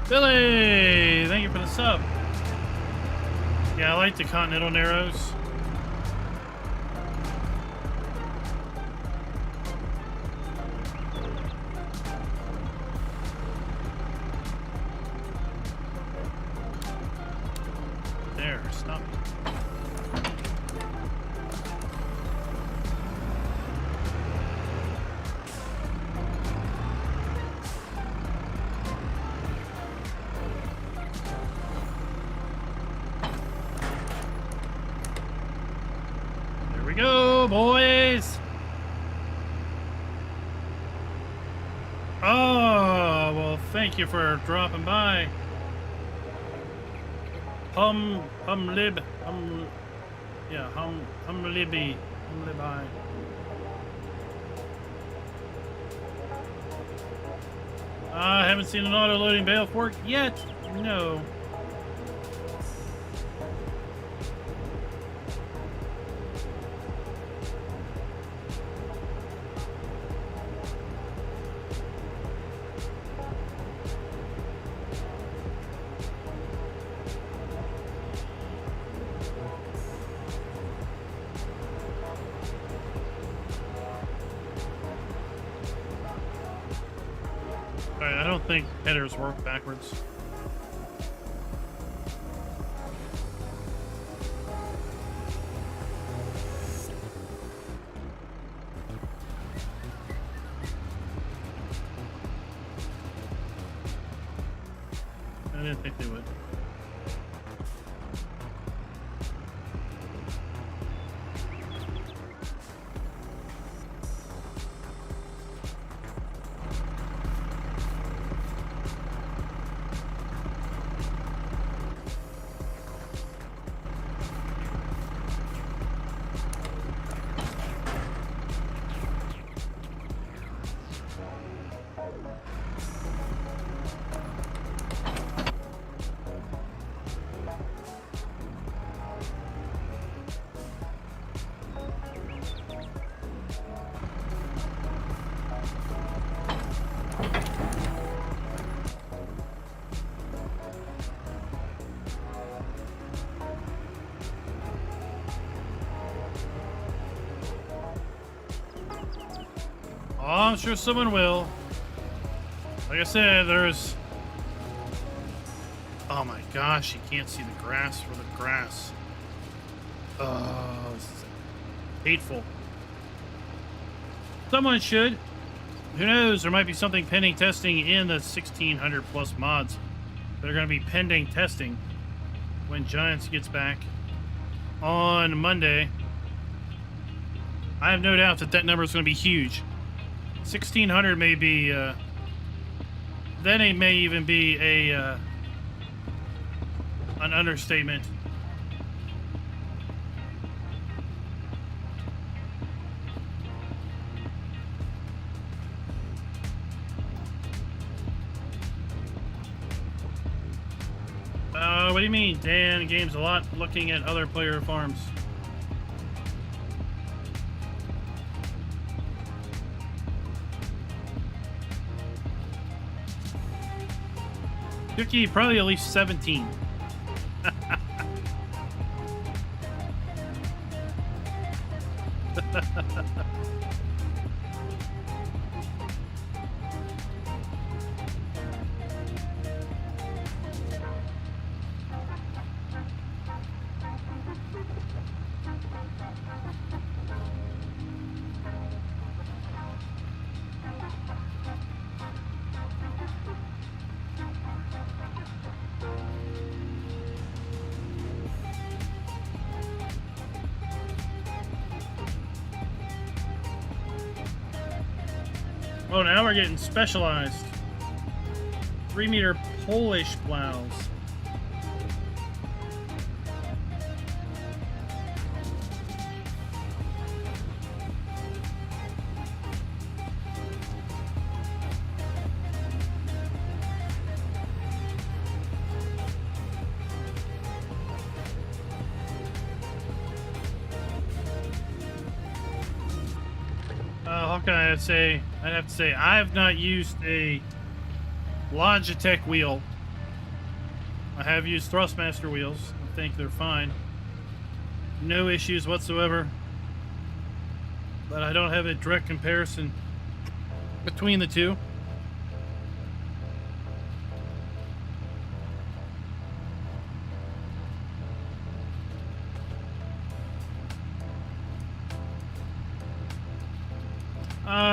Billy, thank you for the sub. Yeah, I like the Continental Narrows. There, stop. Go, boys! Oh, well, thank you for dropping by. Libby. I haven't seen an auto-loading bale fork yet. No. Alright, I don't think headers work backwards. I didn't think they would. I'm sure someone will. Like I said, there's... Oh my gosh, you can't see the grass for the grass. Oh, this is hateful. Someone should. Who knows? There might be something pending testing in the 1,600 plus mods that are going to be pending testing when Giants gets back on Monday. I have no doubt that that number is going to be huge. 1,600 may be, then it may even be a, an understatement. What do you mean? Dan games a lot looking at other player farms. Cookie, probably at least 17. Oh, now we're getting specialized. 3-meter Polish plows. I'd have to say I have not used a Logitech wheel. I have used Thrustmaster wheels. I think they're fine. No issues whatsoever. But I don't have a direct comparison between the two.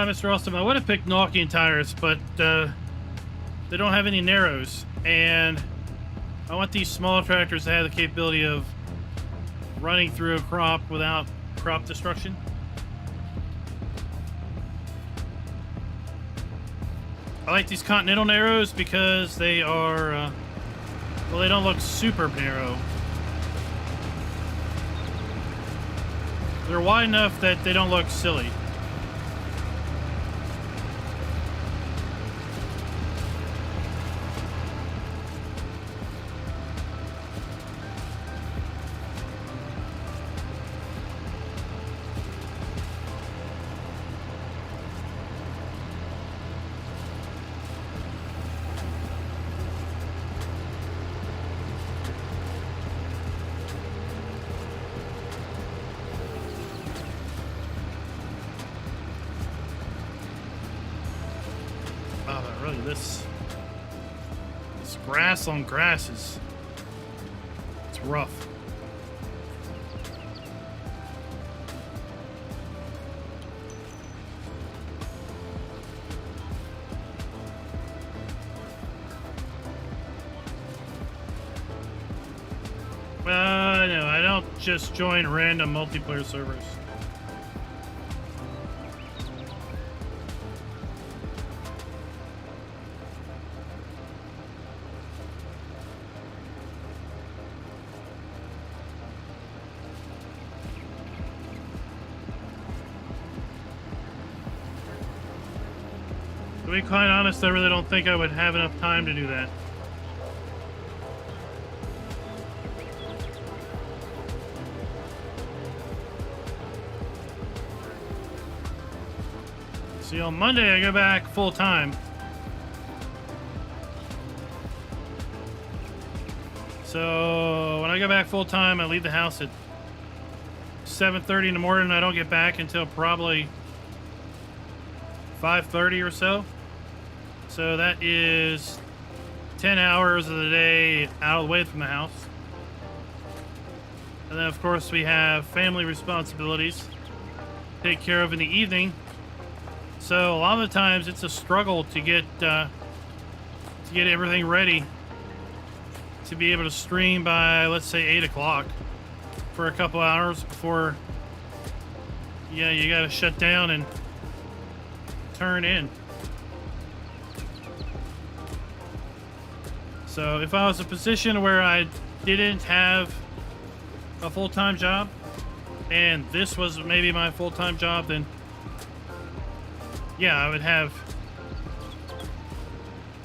Mr. Austin, I would have picked Nokian tires, but they don't have any narrows, and I want these small tractors to have the capability of running through a crop without crop destruction. I like these Continental narrows because they are, well, they don't look super narrow. They're wide enough that they don't look silly. This grass on grass is, it's rough. No, I don't just join random multiplayer servers. To be quite honest, I really don't think I would have enough time to do that. See, on Monday I go back full time. So when I go back full time, I leave the house at 7:30 in the morning. I don't get back until probably 5:30 or so. So that is 10 hours of the day out of the way from the house. And then, of course, we have family responsibilities to take care of in the evening. So a lot of the times it's a struggle to get everything ready to be able to stream by, let's say, 8 o'clock for a couple hours before, yeah, you got to shut down and turn in. So if I was in a position where I didn't have a full-time job and this was maybe my full-time job, then yeah, I would have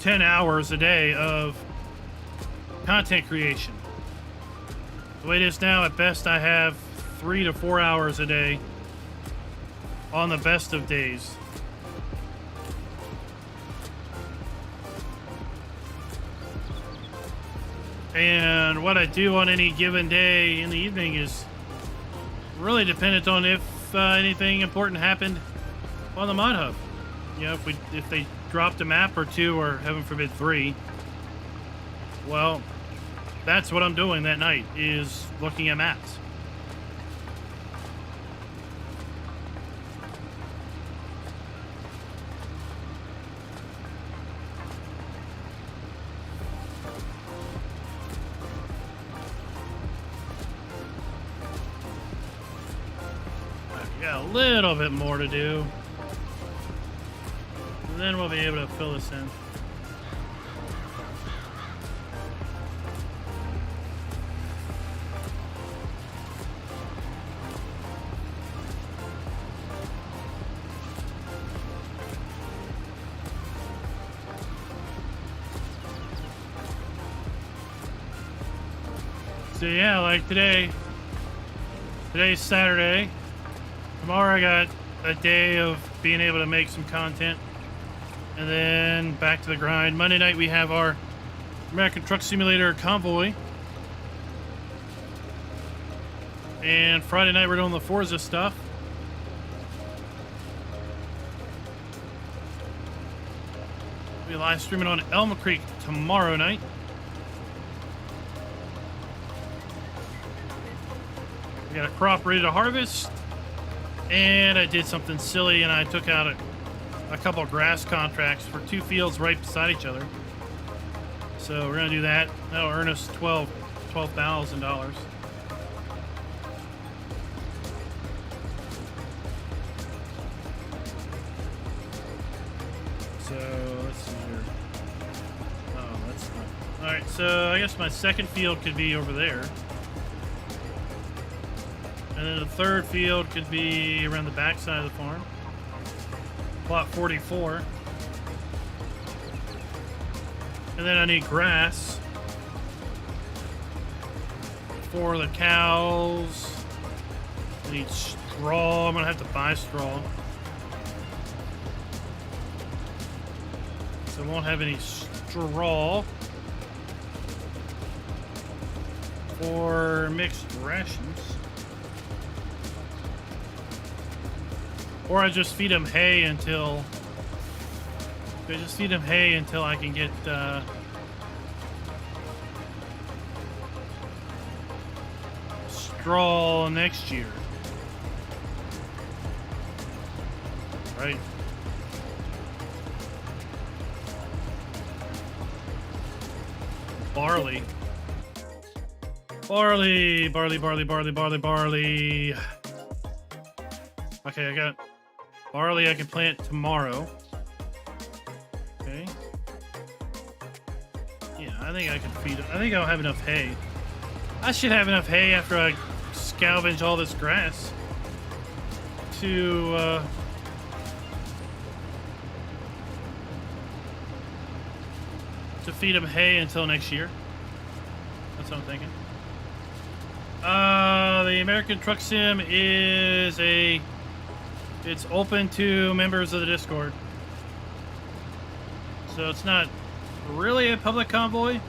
10 hours a day of content creation. The way it is now, at best I have 3 to 4 hours a day on the best of days. And what I do on any given day in the evening is really dependent on if anything important happened on the mod hub. You know, if they dropped a map or two, or heaven forbid 3, well, that's what I'm doing that night, is looking at maps. Got a little bit more to do. And then we'll be able to fill this in. So yeah, like today's Saturday. Tomorrow I got a day of being able to make some content, and then back to the grind. Monday night we have our American Truck Simulator convoy, and Friday night we're doing the Forza stuff. We'll be live streaming on Elm Creek tomorrow night. We got a crop ready to harvest. And I did something silly, and I took out a couple of grass contracts for 2 fields right beside each other. So we're gonna do that. That'll earn us $12,000. So let's see here. Oh, that's not. All right. So I guess my second field could be over there. And then the third field could be around the back side of the farm. Plot 44. And then I need grass for the cows. I need straw. I'm going to have to buy straw. So I won't have any straw for mixed rations. Or I just feed them hay until I can get straw next year. Right? Barley. Barley. Okay, I got barley I can plant tomorrow. Okay. Yeah, I think I can feed it. I think I'll have enough hay. I should have enough hay after I scavenge all this grass to feed them hay until next year. That's what I'm thinking. The American Truck Sim is it's open to members of the Discord. So it's not really a public convoy.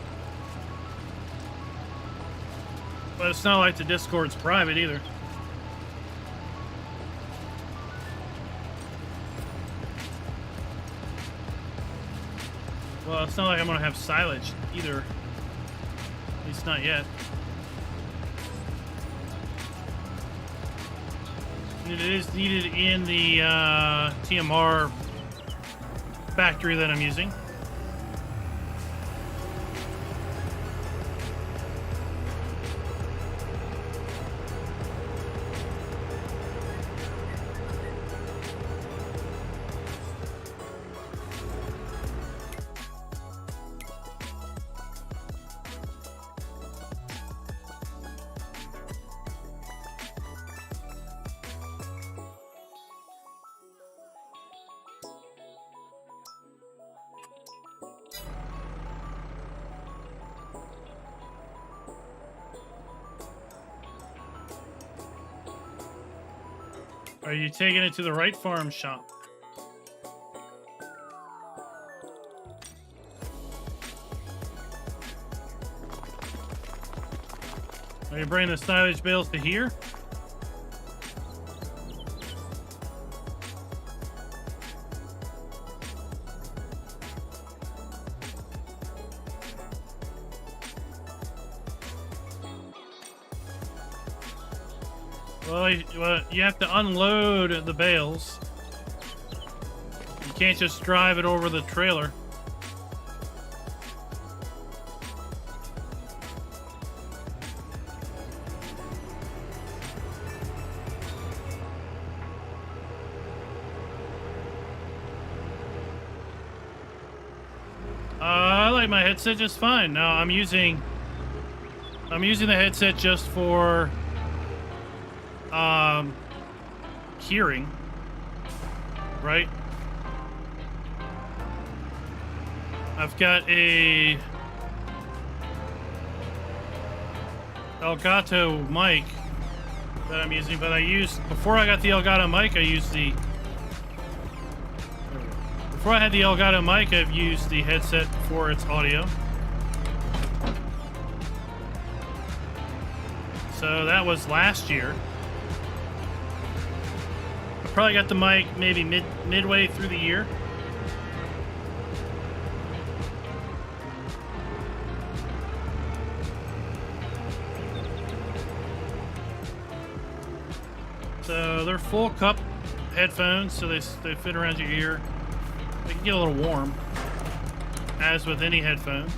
But it's not like the Discord's private either. Well, it's not like I'm gonna have silage either. At least not yet. It is needed in the TMR factory that I'm using. Are you taking it to the right farm shop? Are you bringing the silage bales to here? Well, you have to unload the bales. You can't just drive it over the trailer. I like my headset just fine. Now I'm using the headset just for hearing, right? I've got a Elgato mic that I'm using, but before I got the Elgato mic, before I had the Elgato mic, I've used the headset for its audio. So that was last year. I probably got the mic maybe midway through the year. So they're full cup headphones, so they fit around your ear. They can get a little warm, as with any headphones.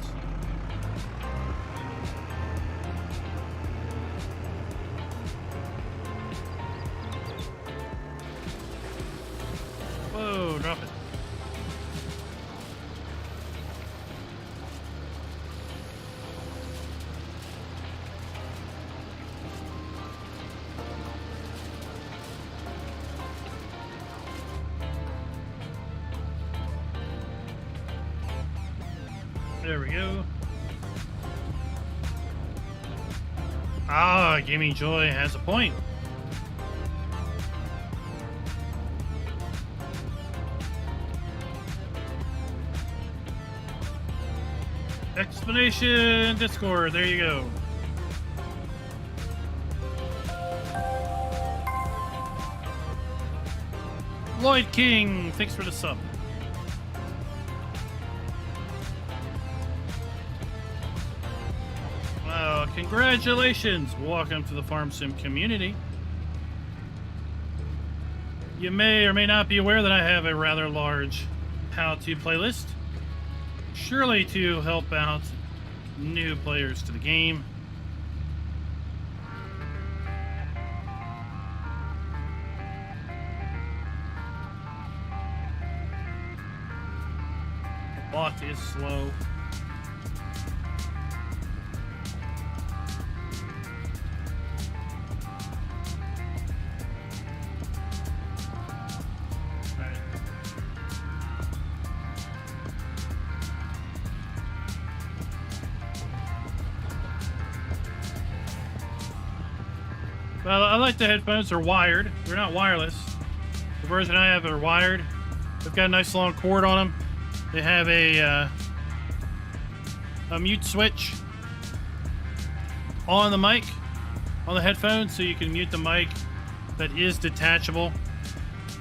Whoa, drop it. There we go. Ah, Gaming Joy has a point. Explanation Discord, there you go. Lloyd King, thanks for the sub. Well, congratulations. Welcome to the Farm Sim community. You may or may not be aware that I have a rather large how-to playlist, surely to help out new players to the game. The bot is slow. Well, I like the headphones. They're wired. They're not wireless. The version I have are wired. They've got a nice long cord on them. They have a mute switch on the mic, on the headphones, so you can mute the mic. That is detachable.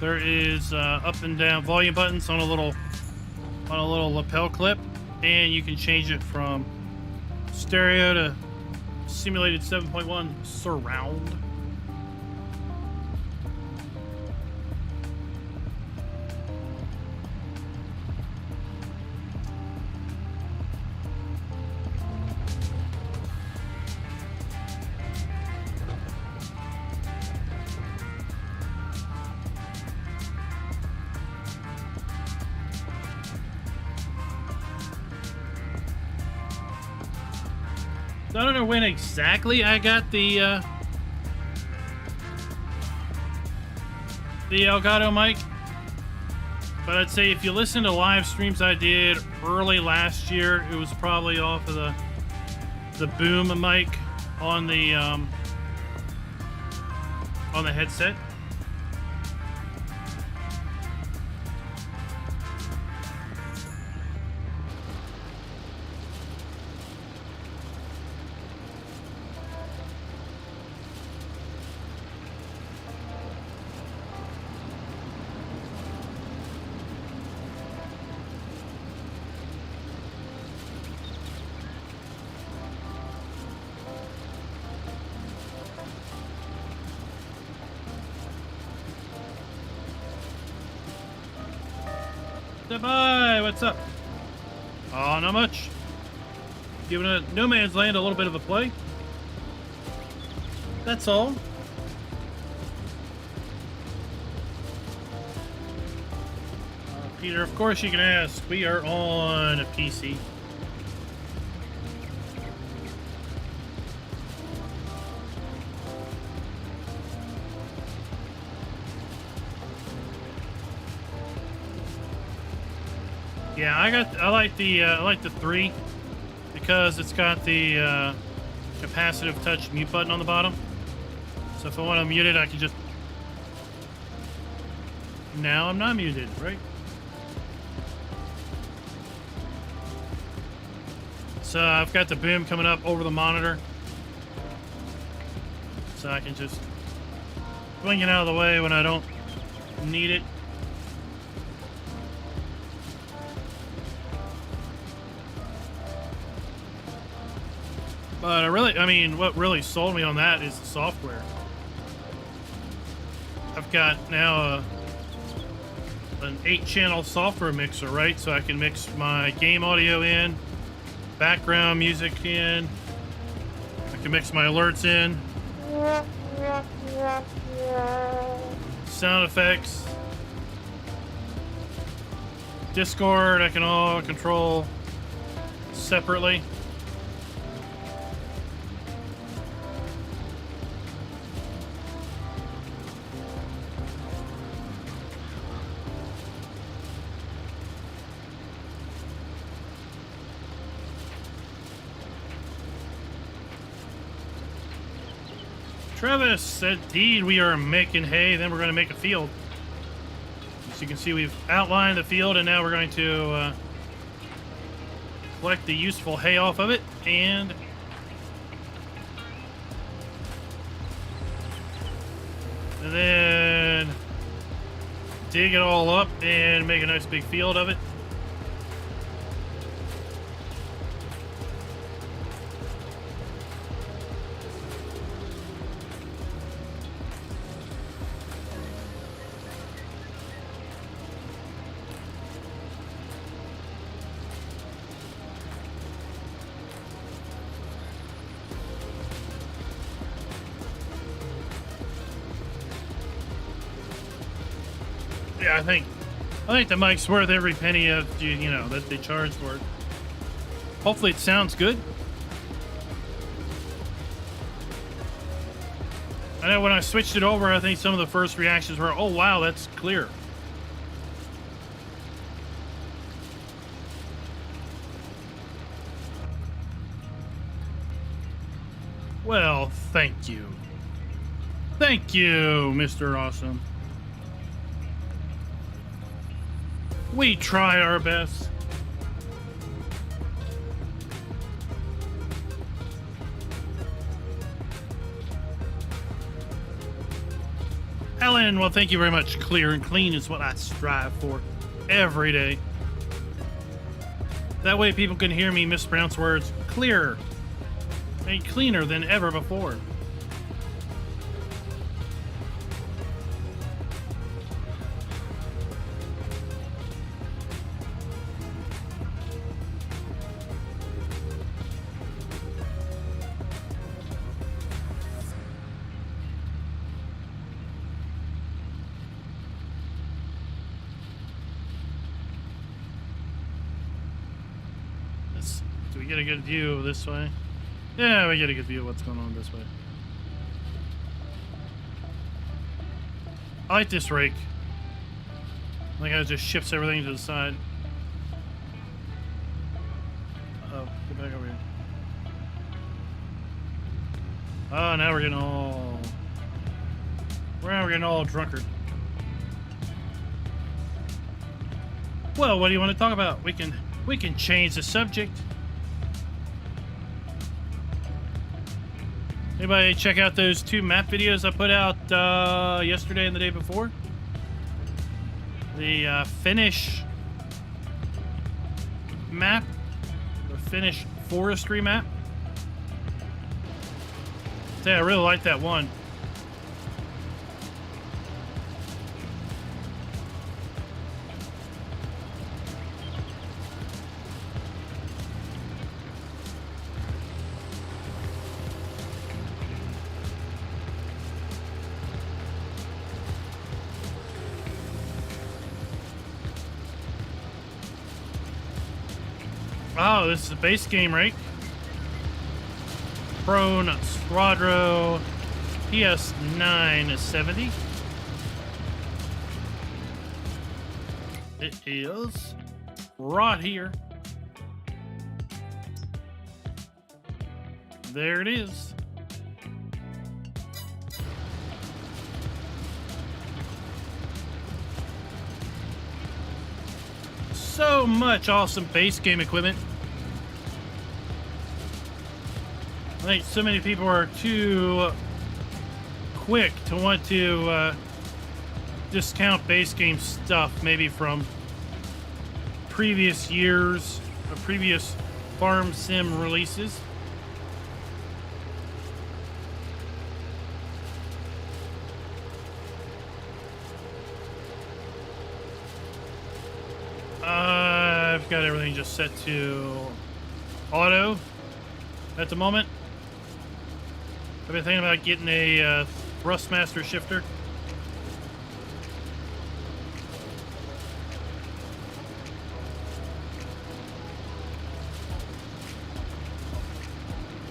There is up and down volume buttons on a little lapel clip, and you can change it from stereo to simulated 7.1 surround. I don't know when exactly I got the Elgato mic, but I'd say if you listen to live streams I did early last year, it was probably off of the boom mic on the headset. Bye, what's up? Oh, not much. Giving a No Man's Land a little bit of a play. That's all. Peter, of course you can ask. We are on a PC. Yeah, I like the 3 because it's got the capacitive touch mute button on the bottom. So if I want to mute it, I can just. Now I'm not muted, right? So I've got the boom coming up over the monitor, so I can just swing it out of the way when I don't need it. But what really sold me on that is the software. I've got now an 8-channel software mixer, right? So I can mix my game audio in, background music in, I can mix my alerts in, sound effects, Discord I can all control separately. Travis, indeed, we are making hay, then we're going to make a field. As you can see, we've outlined the field, and now we're going to collect the useful hay off of it, and then dig it all up and make a nice big field of it. Yeah, I think the mic's worth every penny of that they charge for it. Hopefully it sounds good. I know when I switched it over, I think some of the first reactions were, "Oh wow, that's clear." Well, thank you. Thank you, Mr. Awesome. We try our best. Ellen, well, thank you very much. Clear and clean is what I strive for every day. That way people can hear me mispronounce words clearer and cleaner than ever before. Do we get a good view of this way? Yeah, we get a good view of what's going on this way. I like this rake. Like how it just shifts everything to the side. Uh-oh, get back over here. Oh, now we're getting all... Now we're getting all drunkard. Well, what do you want to talk about? We can change the subject. Anybody check out those 2 map videos I put out yesterday and the day before? The Finnish map, the Finnish forestry map. I really like that one. Oh, this is a base game rake. Prone Squadro PS970. It is right here. There it is. So much awesome base game equipment. I think so many people are too quick to want to discount base game stuff, maybe from previous years or previous farm sim releases. I've got everything just set to auto at the moment. I've been thinking about getting a Thrustmaster shifter.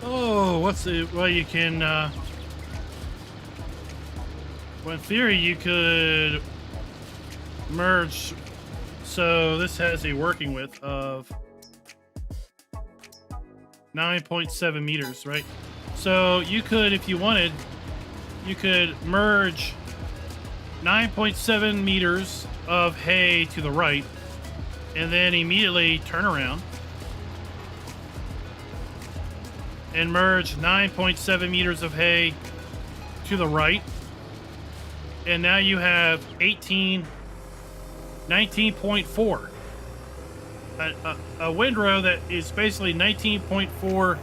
Oh, what's the... Well, you can... well, in theory, you could merge... So this has a working width of 9.7 meters, right? So you could, if you wanted, you could merge 9.7 meters of hay to the right and then immediately turn around and merge 9.7 meters of hay to the right. And now you have 19.4. A windrow that is basically 19.4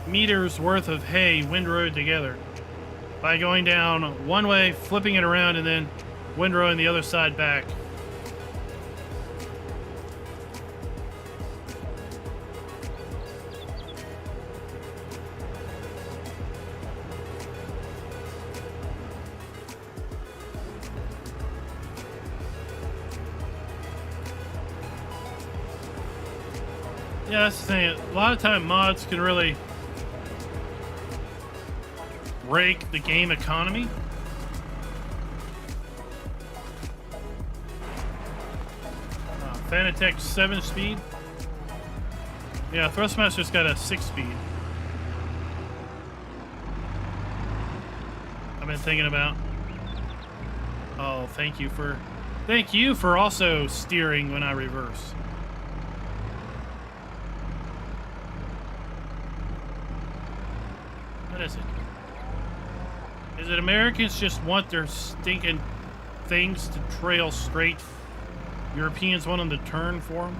meters worth of hay windrowed together by going down one way, flipping it around, and then windrowing the other side back. Yeah, that's the thing. A lot of time mods can really break the game economy. Fanatec 7-speed. Yeah, Thrustmaster's got a 6-speed. I've been thinking about. Oh, thank you for also steering when I reverse. What is it? Is it Americans just want their stinking things to trail straight? Europeans want them to turn for them?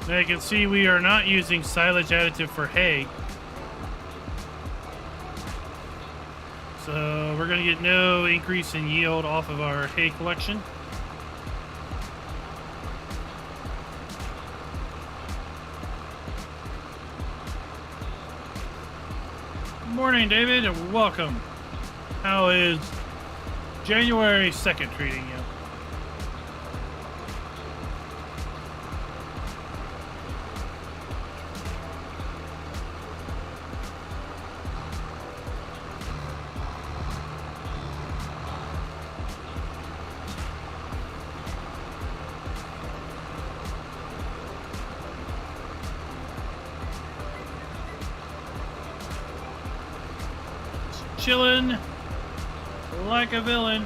Now you can see we are not using silage additive for hay. So we're going to get no increase in yield off of our hay collection. Good morning, David, and welcome. How is January 2nd treating you? Chilling like a villain.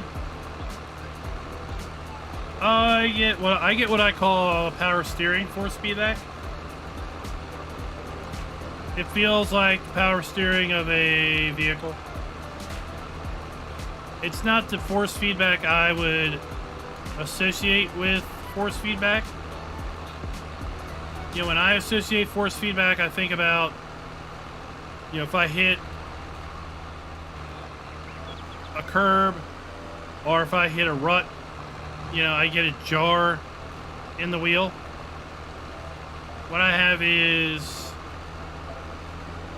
I get what I call power steering force feedback. It feels like power steering of a vehicle. It's not the force feedback I would associate with force feedback. You know, when I associate force feedback, I think about, you know, if I hit a curb or if I hit a rut, you know, I get a jar in the wheel. What I have is,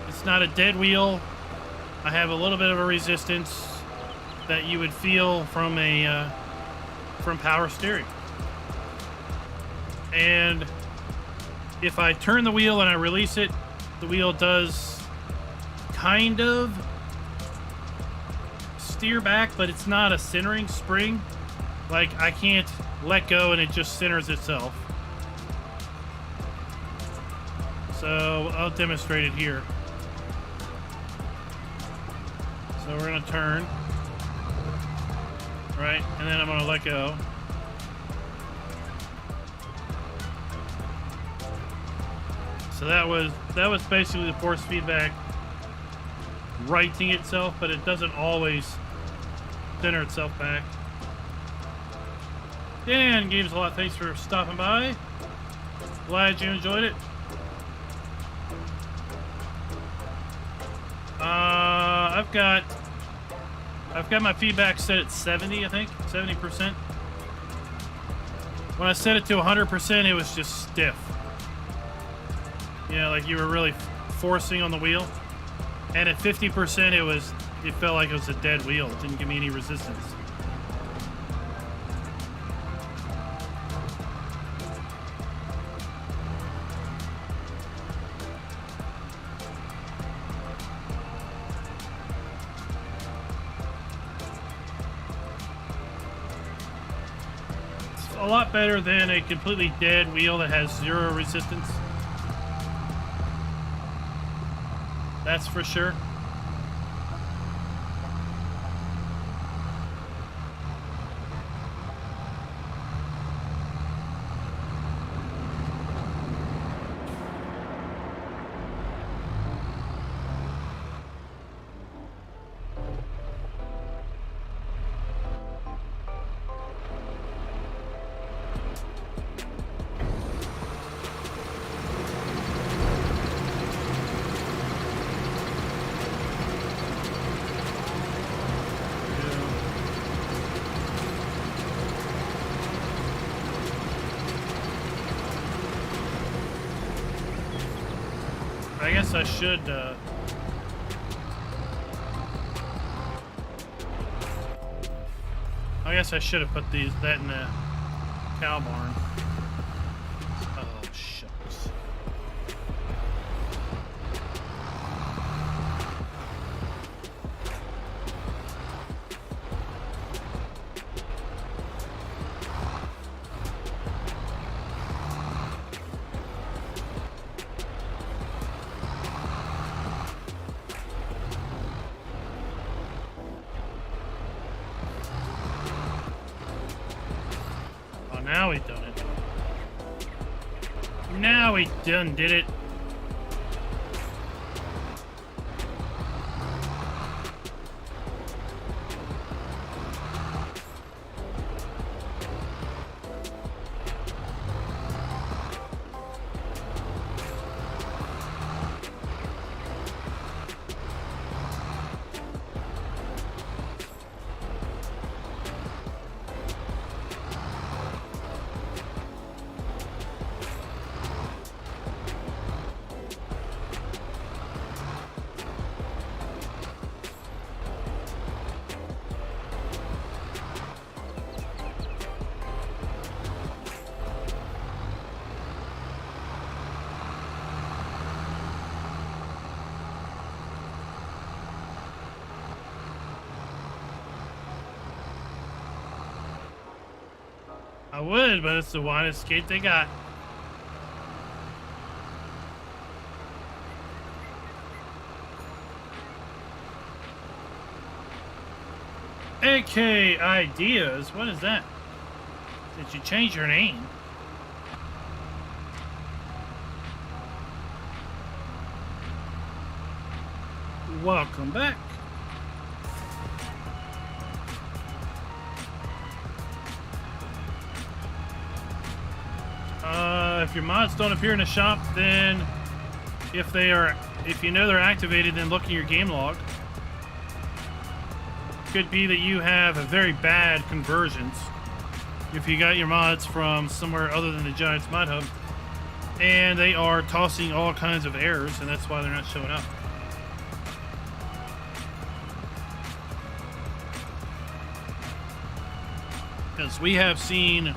it's not a dead wheel. I have a little bit of a resistance that you would feel from a from power steering. And if I turn the wheel and I release it, the wheel does kind of steer back, but it's not a centering spring. Like, I can't let go and it just centers itself. So I'll demonstrate it here. So we're gonna turn, right, and then I'm gonna let go. So that was basically the force feedback righting itself, but it doesn't always center itself back. Dan, Games a lot, thanks for stopping by. Glad you enjoyed it. I've got my feedback set at 70, I think, 70%. When I set it to 100%, it was just stiff. Yeah, like you were really forcing on the wheel. And at 50%, it felt like it was a dead wheel. It didn't give me any resistance. It's a lot better than a completely dead wheel that has zero resistance. That's for sure. I guess I should, have put that in the cow barn. Oh, shucks. Now he done it. Now he done did it. I would, but it's the widest gate they got. AK Ideas? What is that? Did you change your name? Welcome back. If your mods don't appear in the shop, then if you know they're activated, then look in your game log. Could be that you have a very bad conversions if you got your mods from somewhere other than the Giants Mod Hub, and they are tossing all kinds of errors, and that's why they're not showing up. Because we have seen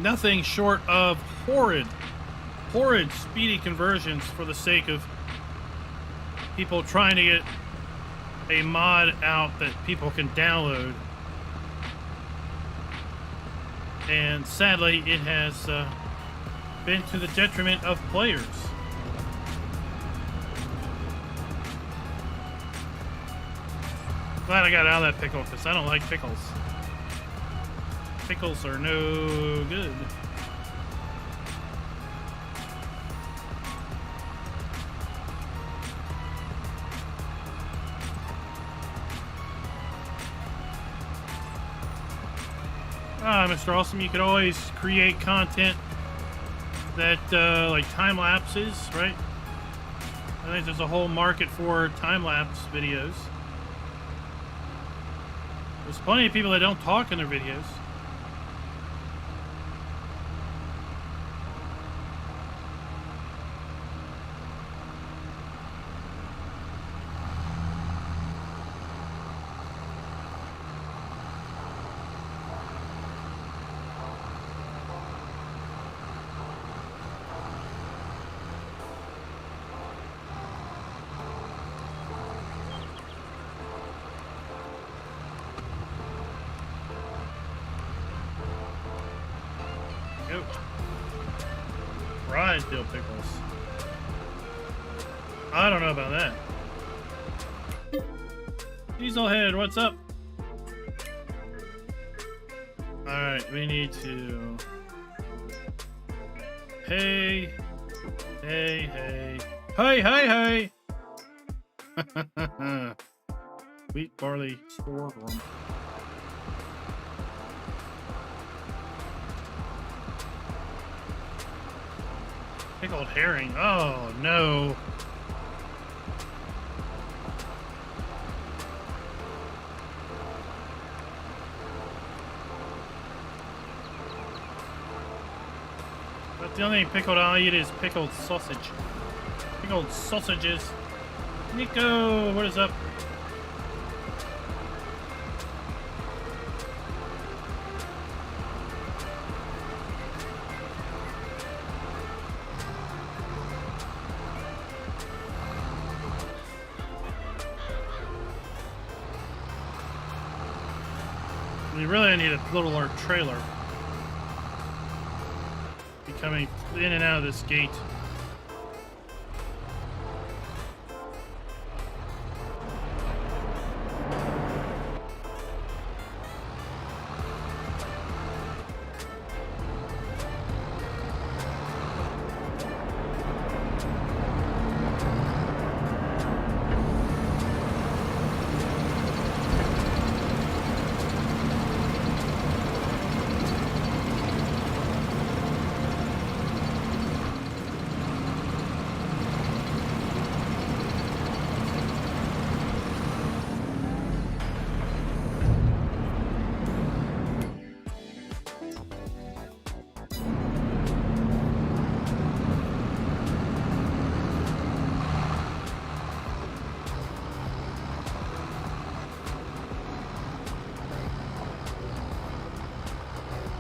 nothing short of horrid speedy conversions for the sake of people trying to get a mod out that people can download. And sadly, it has been to the detriment of players. Glad I got out of that pickle, because I don't like pickles. Pickles are no good. Mr. Awesome, you could always create content that, like time-lapses, right? I think there's a whole market for time-lapse videos. There's plenty of people that don't talk in their videos. Fried dill pickles. I don't know about that. Dieselhead, what's up? Alright, we need to... Hey, hey. Wheat, barley, sorghum. Pickled herring. Oh, no. But the only thing pickled I'll eat is pickled sausage. Pickled sausages. Nico, what is up? We really need a littler trailer. Be coming in and out of this gate.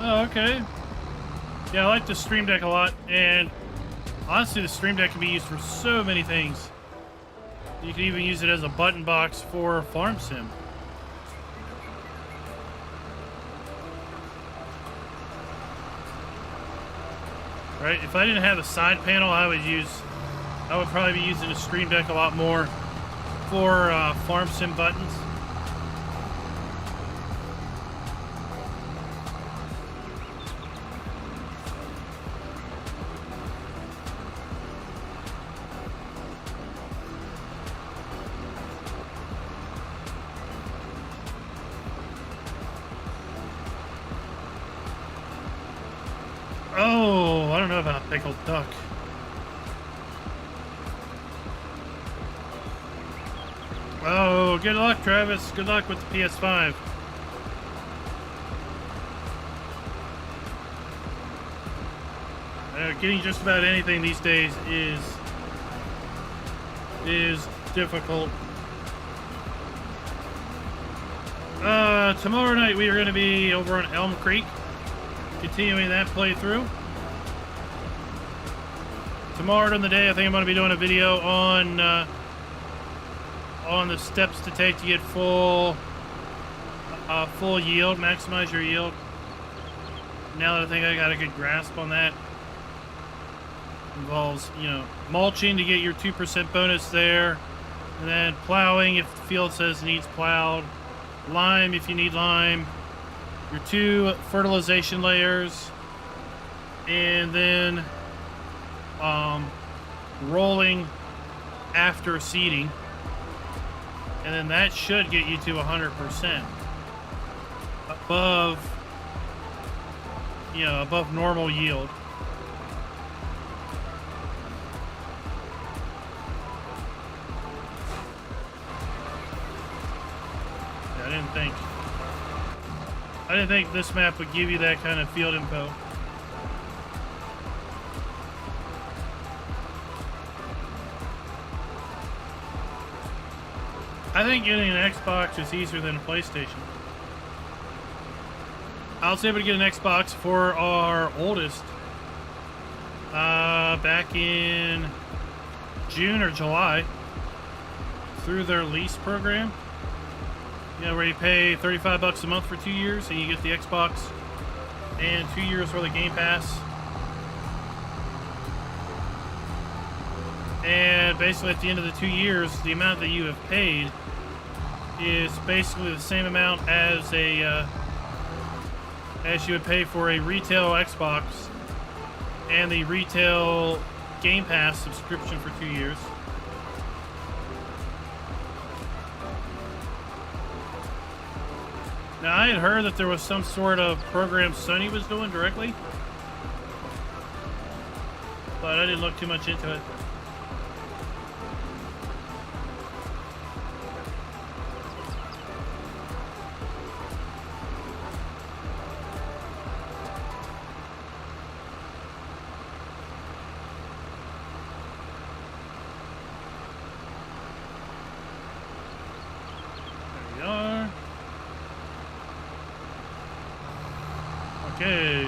Oh, okay. Yeah, I like the Stream Deck a lot, and honestly, the Stream Deck can be used for so many things. You can even use it as a button box for Farm Sim. right? If I didn't have a side panel, I would probably be using the Stream Deck a lot more for farm sim buttons. Oh, I don't know about pickled duck. Oh, good luck, Travis. Good luck with the PS5. Getting just about anything these days is difficult. Tomorrow night we are going to be over on Elm Creek, continuing that playthrough. Tomorrow during the day, I think I'm going to be doing a video on the steps to take to get full yield, maximize your yield. Now that I think I got a good grasp on that, involves, you know, mulching to get your 2% bonus there, and then plowing if the field says it needs plowed, lime if you need lime, your 2 fertilization layers, and then rolling after seeding, and then that should get you to 100% above, you know, above normal yield. I didn't think this map would give you that kind of field info. I think getting an Xbox is easier than a PlayStation. I was able to get an Xbox for our oldest back in June or July through their lease program. You know, where you pay $35 a month for 2 years and you get the Xbox and 2 years worth of Game Pass. And basically at the end of the 2 years, the amount that you have paid is basically the same amount as as you would pay for a retail Xbox and the retail Game Pass subscription for 2 years. Now, I had heard that there was some sort of program Sony was doing directly, but I didn't look too much into it. Okay.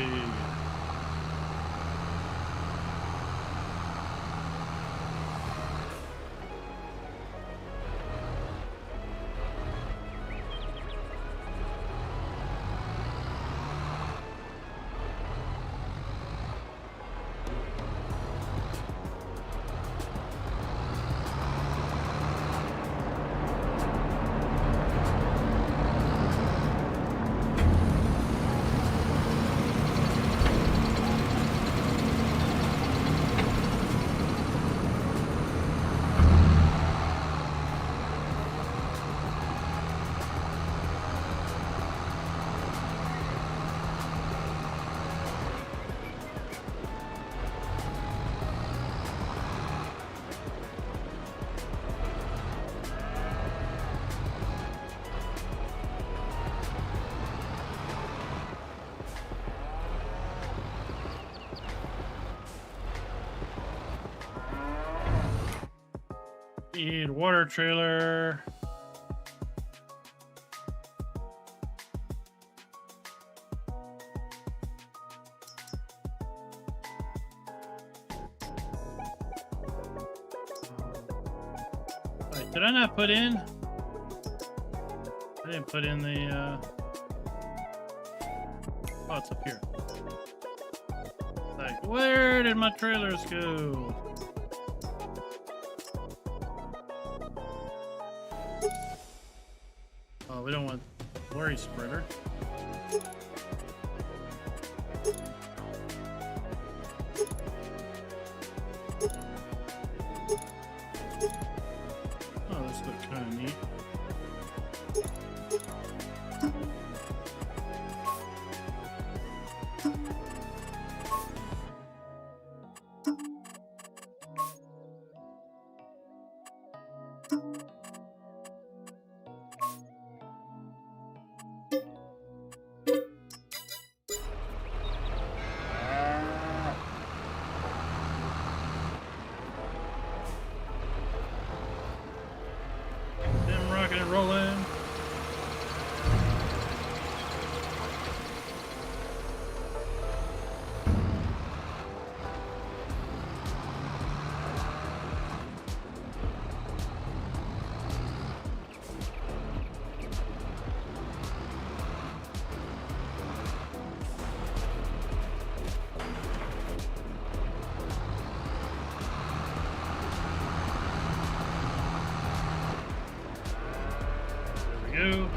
Need water trailer. Wait, did I not put in? I didn't put in the oh, it's up here. Like, where did my trailers go? Oh, we don't want blurry spreader. Oh, this looks kind of neat. Them rocking and rolling. There we go.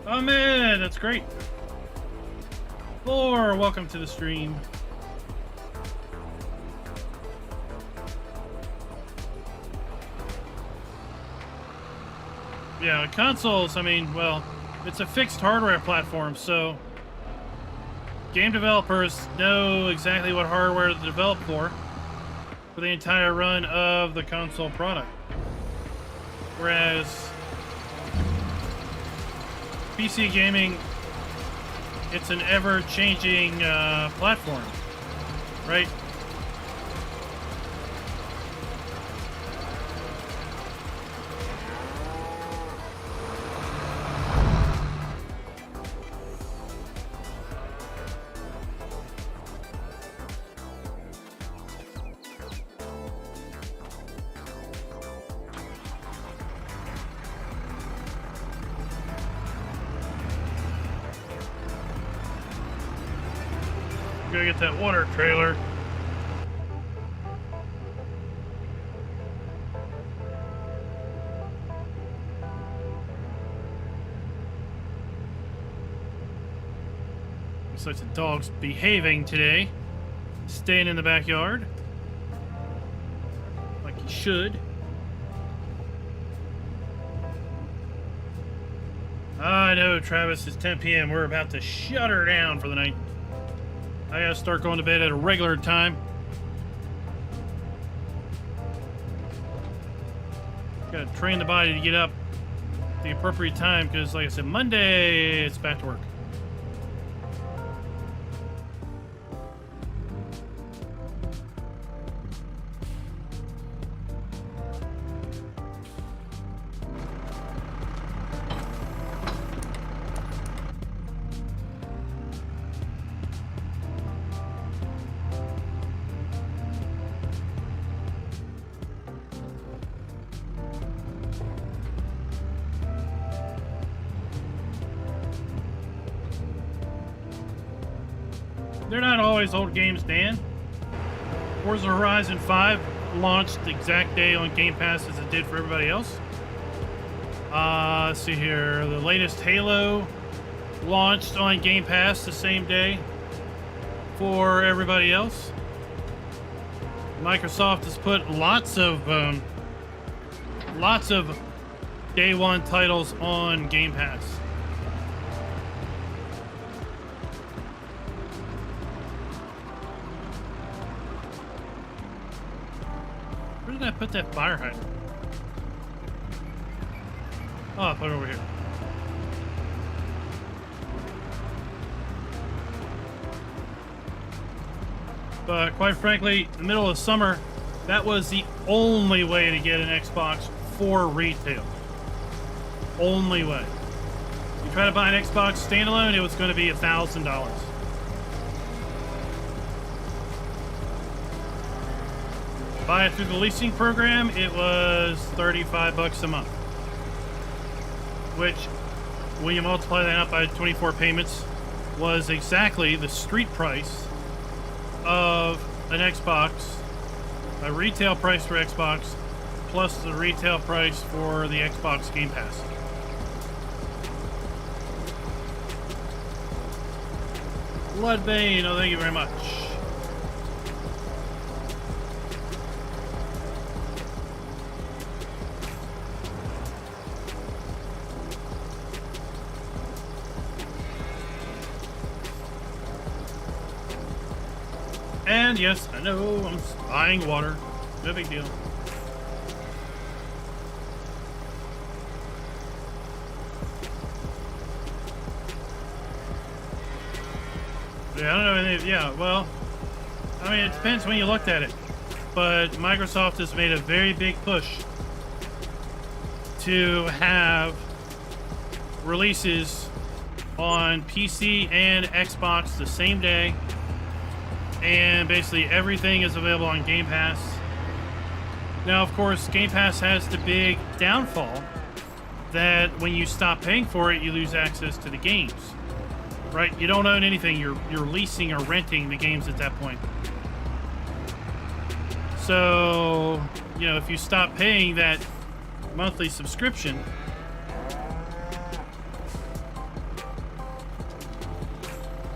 Oh man, that's great. Thor, welcome to the stream. Yeah, consoles, I mean, well, it's a fixed hardware platform, so game developers know exactly what hardware to develop for the entire run of the console product. Whereas PC gaming, it's an ever-changing platform, right? Go get that water trailer. Looks like the dog's behaving today. Staying in the backyard. Like he should. I know, Travis, it's 10 p.m. We're about to shut her down for the night. I gotta start going to bed at a regular time. Gotta train the body to get up at the appropriate time because, like I said, Monday it's back to work. They're not always old games, Dan. Forza Horizon 5 launched the exact day on Game Pass as it did for everybody else. Let's see here. The latest Halo launched on Game Pass the same day for everybody else. Microsoft has put lots of day one titles on Game Pass. Where did I put that fire hydrant? Oh, I'll put it over here. But quite frankly, in the middle of summer, that was the only way to get an Xbox for retail. Only way. You try to buy an Xbox standalone, it was going to be $1,000. Buy it through the leasing program, it was $35 a month. Which, when you multiply that out by 24 payments, was exactly the street price of an Xbox, a retail price for Xbox, plus the retail price for the Xbox Game Pass. Bloodbane, oh, thank you very much. And yes, I know I'm buying water. No big deal. Yeah, I don't know anything. Yeah, well, I mean, it depends when you looked at it. But Microsoft has made a very big push to have releases on PC and Xbox the same day. And basically everything is available on Game Pass. Now, of course, Game Pass has the big downfall that when you stop paying for it, you lose access to the games. Right? You don't own anything. You're leasing or renting the games at that point. So, you know, if you stop paying that monthly subscription,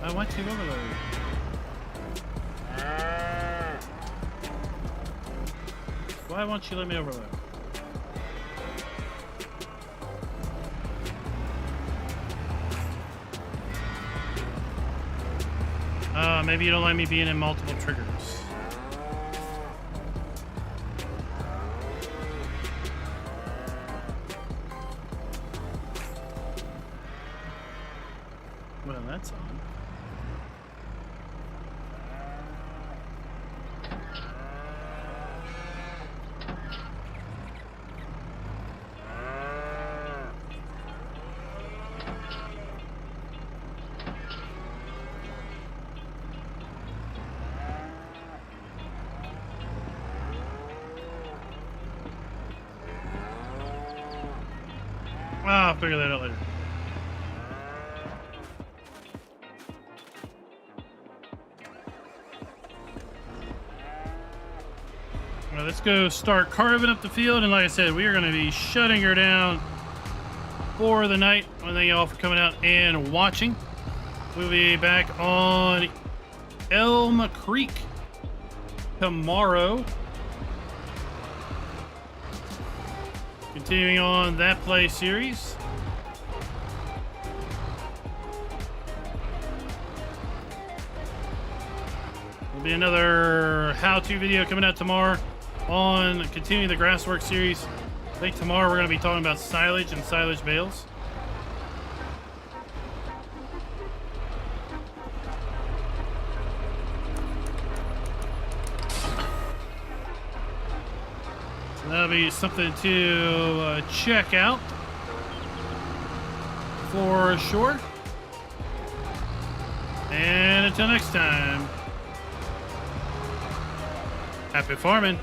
I want to overload. Why won't you let me overload? Maybe you don't like me being in multiple triggers. Well, that's on. I'll figure that out later. All right, let's go start carving up the field. And like I said, we are going to be shutting her down for the night. I thank you all for coming out and watching. We'll be back on Elm Creek tomorrow. Continuing on that play series. There'll be another how-to video coming out tomorrow on continuing the grasswork series. I think tomorrow we're going to be talking about silage and silage bales. That'll be something to check out for sure. And until next time, happy farming.